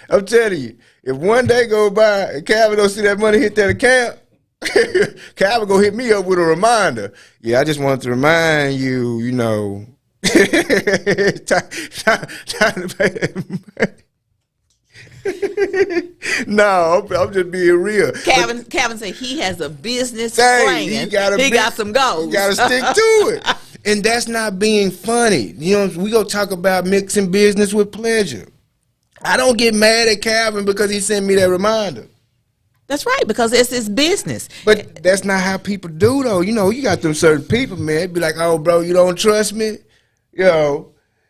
I'm telling you, if one day go by and Calvin don't see that money hit that account, Calvin gonna hit me up with a reminder. Yeah, I just wanted to remind you, time to pay that money. No, I'm just being real. Calvin said he has a business plan. He got some goals. You got to stick to it. And that's not being funny. We go talk about mixing business with pleasure. I don't get mad at Calvin because he sent me that reminder. That's right, because it's his business. But that's not how people do, though. You got them certain people, man. Be like, oh, bro, you don't trust me?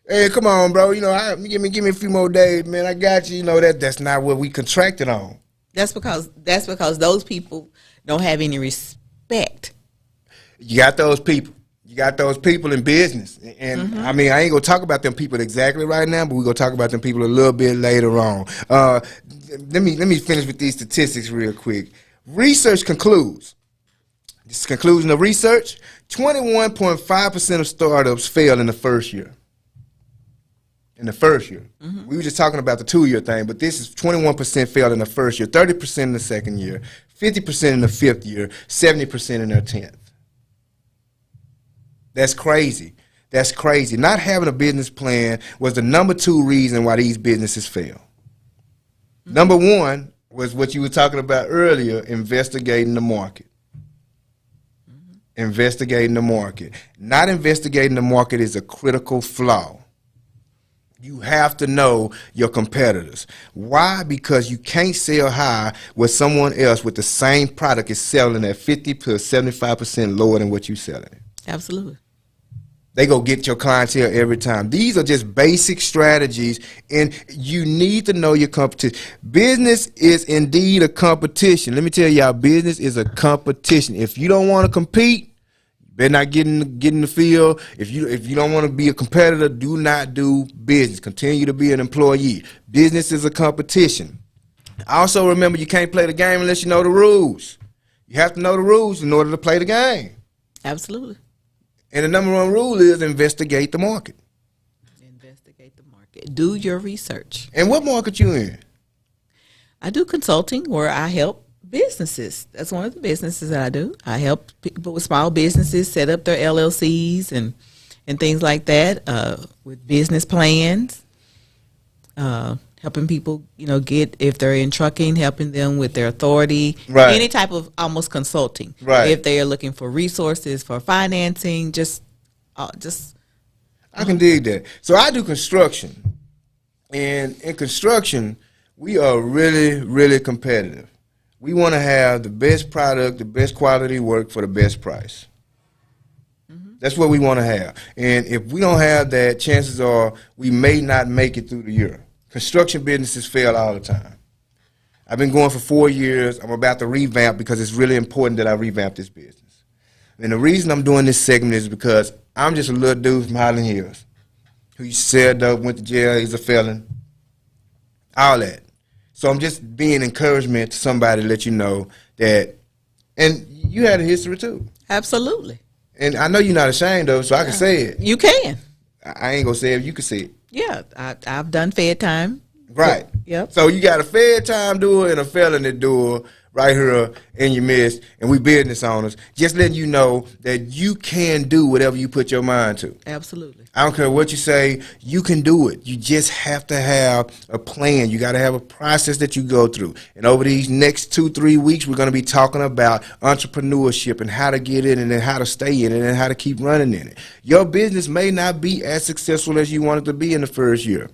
Hey, come on, bro. Give me a few more days, man. I got you. That's not what we contracted on. That's because those people don't have any respect. You got those people. You got those people in business. And I mean, I ain't gonna talk about them people exactly right now, but we're gonna talk about them people a little bit later on. Let me finish with these statistics real quick. Research concludes. This is conclusion of research. 21.5% of startups fail in the first year. In the first year. We were just talking about the 2-year thing, but this is 21% failed in the first year, 30% in the second year, 50% in the 5th year, 70% in their 10th. That's crazy. That's crazy. Not having a business plan was the number 2 reason why these businesses fail. Number 1 was what you were talking about earlier, investigating the market. Investigating the market. Not investigating the market is a critical flaw. You have to know your competitors. Why? Because you can't sell high with someone else with the same product is selling at 50 to 75% lower than what you're selling. Absolutely. They go get your clientele every time. These are just basic strategies, and you need to know your competition. Business is indeed a competition. Let me tell y'all, business is a competition. If you don't want to compete, better not get in the field. If you don't want to be a competitor, do not do business. Continue to be an employee. Business is a competition. Also remember, you can't play the game unless you know the rules. You have to know the rules in order to play the game. Absolutely. And the number 1 rule is investigate the market. Investigate the market. Do your research. And what market you in? I do consulting where I help businesses. That's one of the businesses that I do. I help people with small businesses set up their LLCs and things like that with business plans. Helping people, get, if they're in trucking, helping them with their authority. Right. Any type of almost consulting. Right. If they are looking for resources for financing, just. I can dig that. So I do construction. And in construction, we are really, really competitive. We want to have the best product, the best quality work for the best price. That's what we want to have. And if we don't have that, chances are we may not make it through the year. Construction businesses fail all the time. I've been going for 4 years. I'm about to revamp because it's really important that I revamp this business. And the reason I'm doing this segment is because I'm just a little dude from Highland Hills who said went to jail, he's a felon, all that. So I'm just being encouragement to somebody to let you know that, and you had a history too. Absolutely. And I know you're not ashamed of it, so I can say it. You can. I ain't going to say it, you can say it. Yeah, I've done fair time. Right. Yep. So you got a fair time doer and a felony doer right here in your midst, and we business owners, just letting you know that you can do whatever you put your mind to. Absolutely. I don't care what you say, you can do it. You just have to have a plan. You got to have a process that you go through. And over these next 2-3 weeks, we're going to be talking about entrepreneurship and how to get in it and how to stay in it and how to keep running in it. Your business may not be as successful as you want it to be in the first year,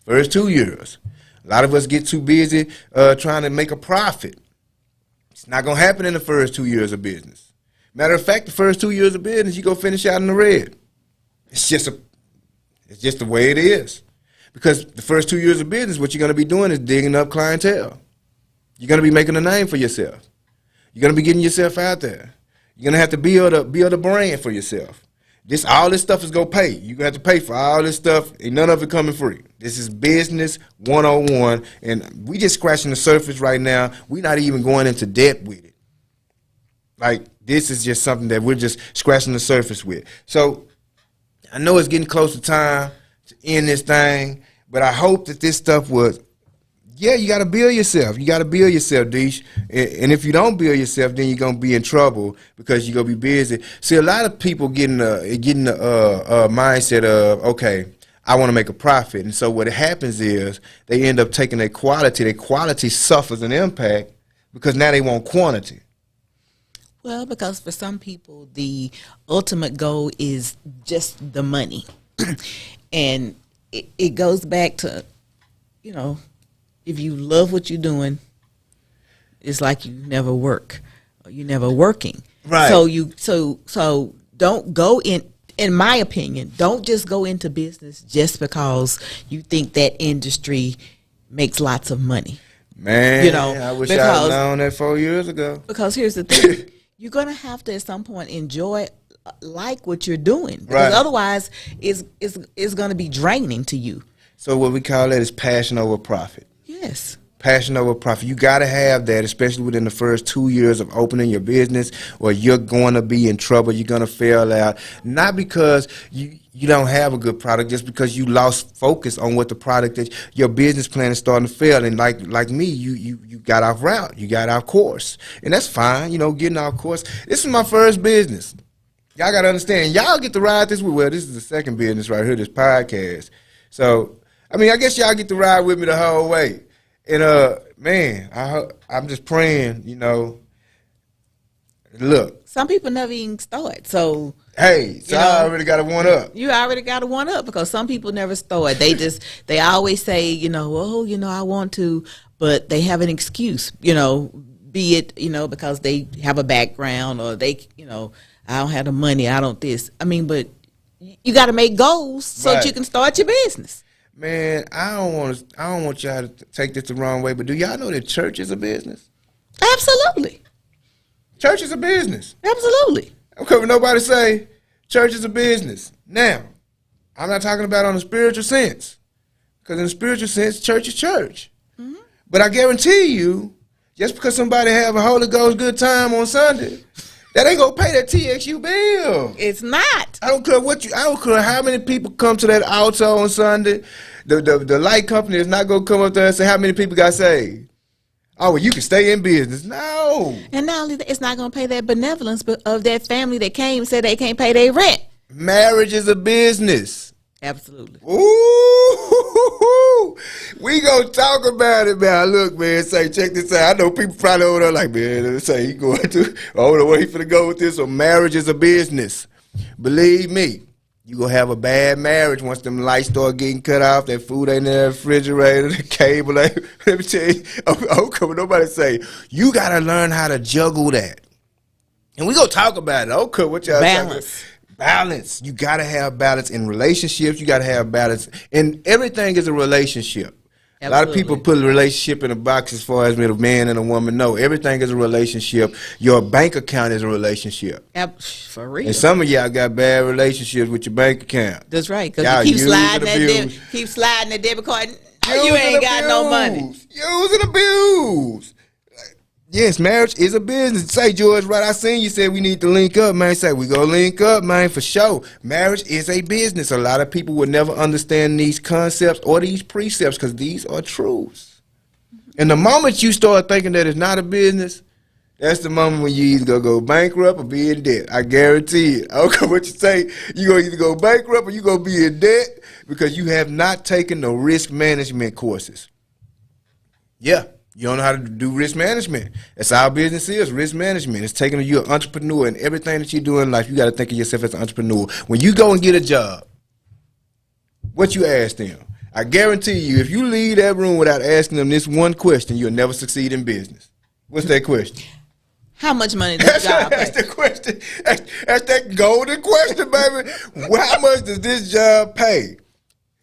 first 2 years. A lot of us get too busy trying to make a profit. It's not going to happen in the first 2 years of business. Matter of fact, the first 2 years of business, you're going to finish out in the red. It's just the way it is. Because the first 2 years of business, what you're going to be doing is digging up clientele. You're going to be making a name for yourself. You're going to be getting yourself out there. You're going to have to build a brand for yourself. All this stuff is going to pay. You're going to have to pay for all this stuff, and none of it coming free. This is business 101, and we just scratching the surface right now. We're not even going into depth with it. Like, this is just something that we're just scratching the surface with. So I know it's getting close to time to end this thing, but I hope that this stuff was, you got to build yourself. You got to build yourself, Deesh. And if you don't build yourself, then you're going to be in trouble because you're going to be busy. See, a lot of people getting the mindset of, okay, I want to make a profit. And so what happens is they end up taking their quality. Their quality suffers an impact because now they want quantity. Well, because for some people, the ultimate goal is just the money. And it goes back to, if you love what you're doing, it's like you never work. Or you're never working. Right. So don't go in my opinion, don't just go into business just because you think that industry makes lots of money. Man, I wish I had known that 4 years ago. Because here's the thing. You're going to have to, at some point, like what you're doing. Because otherwise, it's going to be draining to you. So what we call that is passion over profit. Yes. Passion over profit. You got to have that, especially within the first 2 years of opening your business, or you're going to be in trouble. You're going to fail out. Not because you don't have a good product, just because you lost focus on what the product that your business plan is starting to fail. And like me, you got off route. You got off course. And that's fine, getting off course. This is my first business. Y'all got to understand. Y'all get to ride this with, well, this is the second business right here, this podcast. So, I guess y'all get to ride with me the whole way. And, man, I'm just praying, look. Some people never even start, so. Hey, so I already got a one up. You already got a one up because some people never start. They always say, I want to, but they have an excuse, be it, because they have a background or they, I don't have the money, I don't this. But you got to make goals so that you can start your business. Man, I don't want y'all to take this the wrong way, but do y'all know that church is a business? Absolutely. Church is a business. Absolutely. Okay, but nobody say church is a business. Now, I'm not talking about on a spiritual sense, because in a spiritual sense, church is church. Mm-hmm. But I guarantee you, just because somebody have a Holy Ghost good time on Sunday, that ain't gonna pay that TXU bill. It's not. I don't care how many people come to that altar on Sunday. The light company is not gonna come up there and say how many people got saved. Oh, well, you can stay in business. No. And not only that, it's not gonna pay that benevolence of that family that came and said they can't pay their rent. Marriage is a business. Absolutely. Ooh, we gonna talk about it, man. Look, man, check this out. I know people probably over there like, man, let's say he going to, I don't know where he finna go with this. So marriage is a business. Believe me, You gonna have a bad marriage once them lights start getting cut off, that food ain't in the refrigerator, the cable ain't. Let me tell you, nobody say, you gotta learn how to juggle that. And we gonna talk about it. Okay, what y'all balance. Balance. You gotta have balance in relationships. You gotta have balance. And everything is a relationship. Absolutely. A lot of people put a relationship in a box as far as with a man and a woman. No, everything is a relationship. Your bank account is a relationship. For real. And some of y'all got bad relationships with your bank account. That's right, because you keep sliding that debit card. You ain't got no money. Use and abuse. Yes, marriage is a business. Say, George, right? I seen you said we need to link up, man. Say, we gonna link up, man, for sure. Marriage is a business. A lot of people will never understand these concepts or these precepts because these are truths. And the moment you start thinking that it's not a business, that's the moment when you either gonna go bankrupt or be in debt. I guarantee it. I don't care what you say. You're gonna either go bankrupt or you're gonna be in debt because you have not taken the risk management courses. Yeah. You don't know how to do risk management. That's how business is, risk management. It's taking you an entrepreneur, and everything that you do in life, you got to think of yourself as an entrepreneur. When you go and get a job, what you ask them? I guarantee you, if you leave that room without asking them this one question, you'll never succeed in business. What's that question? How much money does the job pay? That's the question. That's that golden question, baby. How much does this job pay?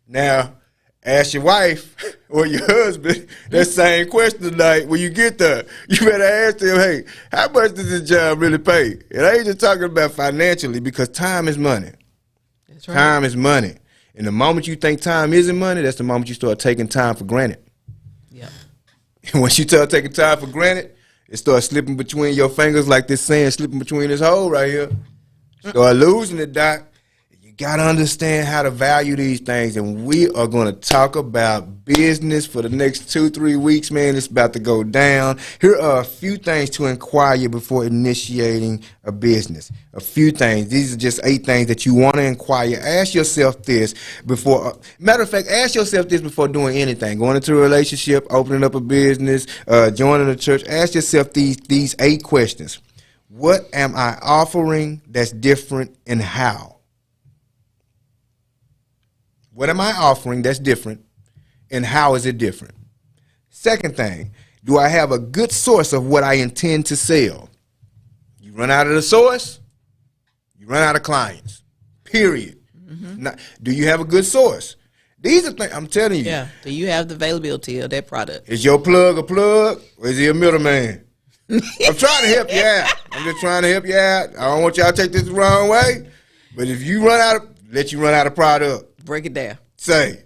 Now, ask your wife or your husband that same question tonight when you get there. You better ask them, hey, how much does this job really pay? And I ain't just talking about financially because time is money. That's right. Time is money. And the moment you think time isn't money, that's the moment you start taking time for granted. Yeah. And once you start taking time for granted, it starts slipping between your fingers like this sand slipping between this hole right here. Start losing it, Doc. Got to understand how to value these things, and we are going to talk about business for the next 2-3 weeks, man. It's about to go down. Here are a few things to inquire before initiating a business. A few things. These are just 8 things that you want to inquire. Ask yourself this before, matter of fact, ask yourself this before doing anything. Going into a relationship, opening up a business, joining a church. Ask yourself these 8 questions. What am I offering that's different, and how? What am I offering that's different, and how is it different? Second thing, do I have a good source of what I intend to sell? You run out of the source, you run out of clients, period. Mm-hmm. Now, do you have a good source? These are things, I'm telling you. Yeah, do you have the availability of that product? Is your plug a plug, or is he a middleman? I'm trying to help you out. I'm just trying to help you out. I don't want y'all to take this the wrong way, but if you let you run out of product. Break it down. Say,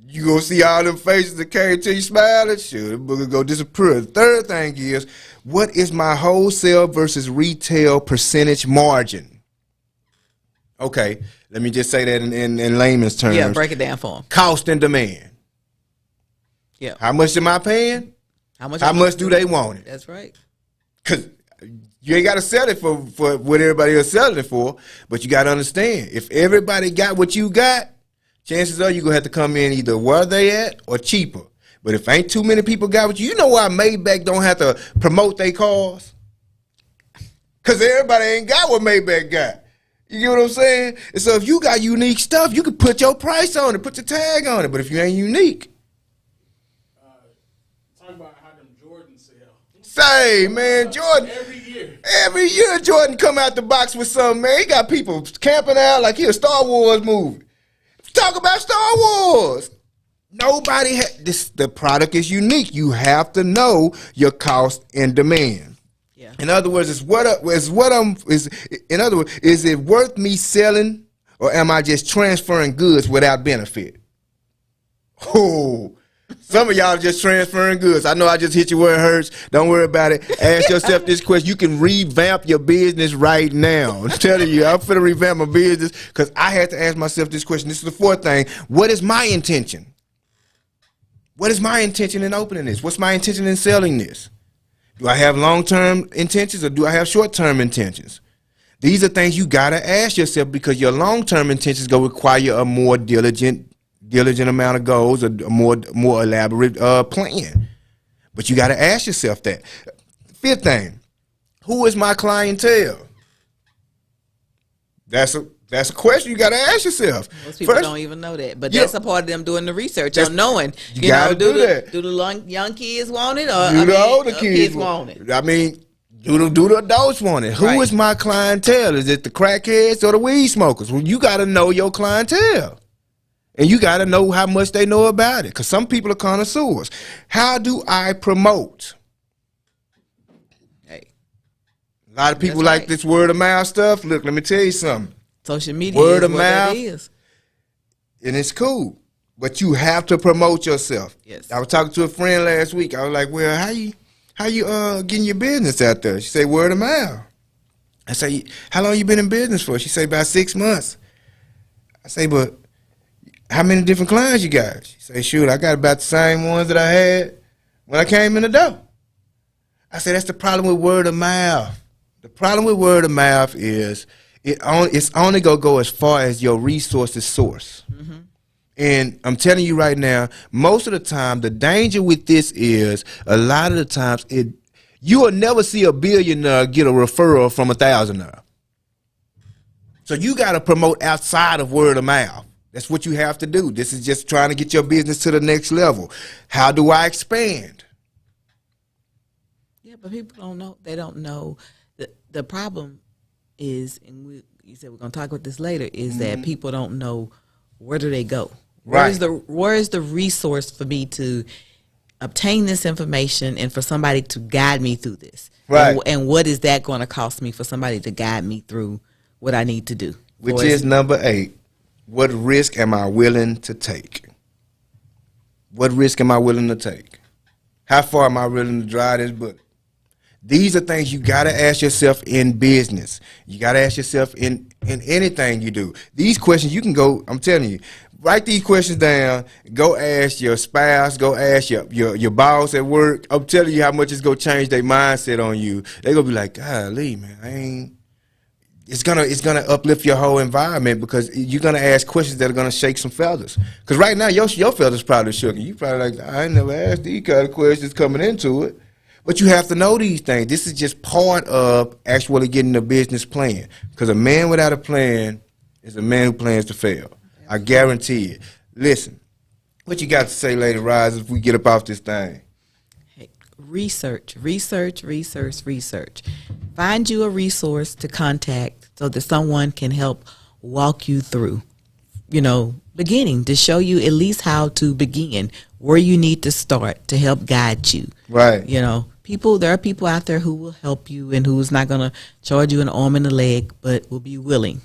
you gonna see all them faces that came to you smiling? Sure, the book will go disappear. The third thing is, what is my wholesale versus retail percentage margin? Okay, let me just say that in layman's terms. Yeah, break it down for them. Cost and demand. Yeah. How much am I paying? How much do they want it? That's right. Because you ain't got to sell it for what everybody else selling it for, but you got to understand, if everybody got what you got, chances are you're going to have to come in either where they at or cheaper. But if ain't too many people got what you know why Maybach don't have to promote their cars? Because everybody ain't got what Maybach got. You get what I'm saying? And so if you got unique stuff, you can put your price on it, put your tag on it. But if you ain't unique. Talk about how them Jordans sell. Say, man, Jordan. Every year Jordan come out the box with something, man. He got people camping out like he a Star Wars movie. Talk about Star Wars. Nobody the product is unique. You have to know your cost and demand. Yeah. In other words, is it worth me selling, or am I just transferring goods without benefit? Oh, some of y'all are just transferring goods. I know I just hit you where it hurts. Don't worry about it. Ask yourself this question. You can revamp your business right now. I'm telling you, I'm finna revamp my business because I had to ask myself this question. This is the fourth thing. What is my intention? What is my intention in opening this? What's my intention in selling this? Do I have long-term intentions or do I have short-term intentions? These are things you got to ask yourself because your long-term intentions going to require a more diligent amount of goals, a more elaborate plan. But you got to ask yourself that. Fifth thing, who is my clientele? That's That's a question you got to ask yourself. Most people don't even know that, but that's a part of them doing the research on knowing. You know, do the young kids want it, or do the older kids want it? I mean, do the adults want it? Who is my clientele? Is it the crackheads or the weed smokers? Well, you got to know your clientele, and you got to know how much they know about it. Because some people are connoisseurs. How do I promote? Hey, a lot of people like this word of mouth stuff. Look, let me tell you something. Social media word is of what mouth, that is. And it's cool, but you have to promote yourself. Yes. I was talking to a friend last week. I was like, "Well, how you getting your business out there?" She said, "Word of mouth." I say, "How long you been in business for?" She say, "About 6 months." I say, "But how many different clients you got?" She say, "Shoot, I got about the same ones that I had when I came in the door." I said, "That's the problem with word of mouth. The problem with word of mouth is it's only gonna go as far as your resources source." Mm-hmm. And I'm telling you right now, most of the time, the danger with this is a lot of the times you will never see a billionaire get a referral from a thousandaire. So you got to promote outside of word of mouth. That's what you have to do. This is just trying to get your business to the next level. How do I expand? Yeah, but people don't know. They don't know. The problem is, and you said we're going to talk about this later, is that people don't know where do they go. Where is the resource for me to obtain this information and for somebody to guide me through this? Right. And what is that going to cost me for somebody to guide me through what I need to do? Which is number 8. What risk am I willing to take? What risk am I willing to take? How far am I willing to drive this bullet? These are things you got to ask yourself in business. You got to ask yourself in anything you do. These questions, you can go, I'm telling you, write these questions down. Go ask your spouse. Go ask your boss at work. I'm telling you how much it's going to change their mindset on you. They're going to be like, golly, man, it's gonna uplift your whole environment because you're going to ask questions that are going to shake some feathers. Because right now, your feathers probably shook. You probably like, I ain't never asked these kind of questions coming into it. But you have to know these things. This is just part of actually getting a business plan. Because a man without a plan is a man who plans to fail. I guarantee it. Listen, what you got to say, Lady Rise, if we get up off this thing? Hey, research. Find you a resource to contact so that someone can help walk you through, beginning, to show you at least how to begin, where you need to start to help guide you. Right. There are people out there who will help you and who's not going to charge you an arm and a leg, but will be willing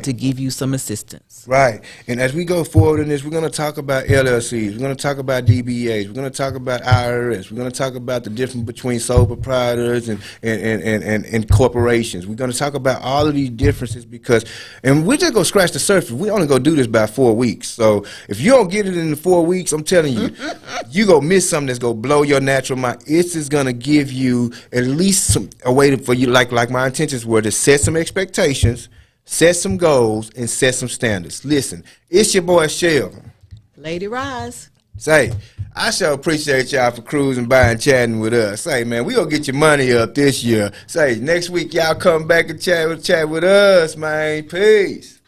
to give you some assistance. Right. And as we go forward in this, we're going to talk about LLCs. We're going to talk about DBAs. We're going to talk about IRS. We're going to talk about the difference between sole proprietors and corporations. We're going to talk about all of these differences and we're just going to scratch the surface. We only going to do this by 4 weeks. So if you don't get it in the 4 weeks, I'm telling you, you're going to miss something that's going to blow your natural mind. This is going to give you at least a way for you, like my intentions were, to set some expectations, set some goals, and set some standards. Listen, it's your boy Shelvin. Lady Rise. Say, I sure appreciate y'all for cruising by and chatting with us. Say, man, we gonna get your money up this year. Say, next week y'all come back and chat with us, man. Peace.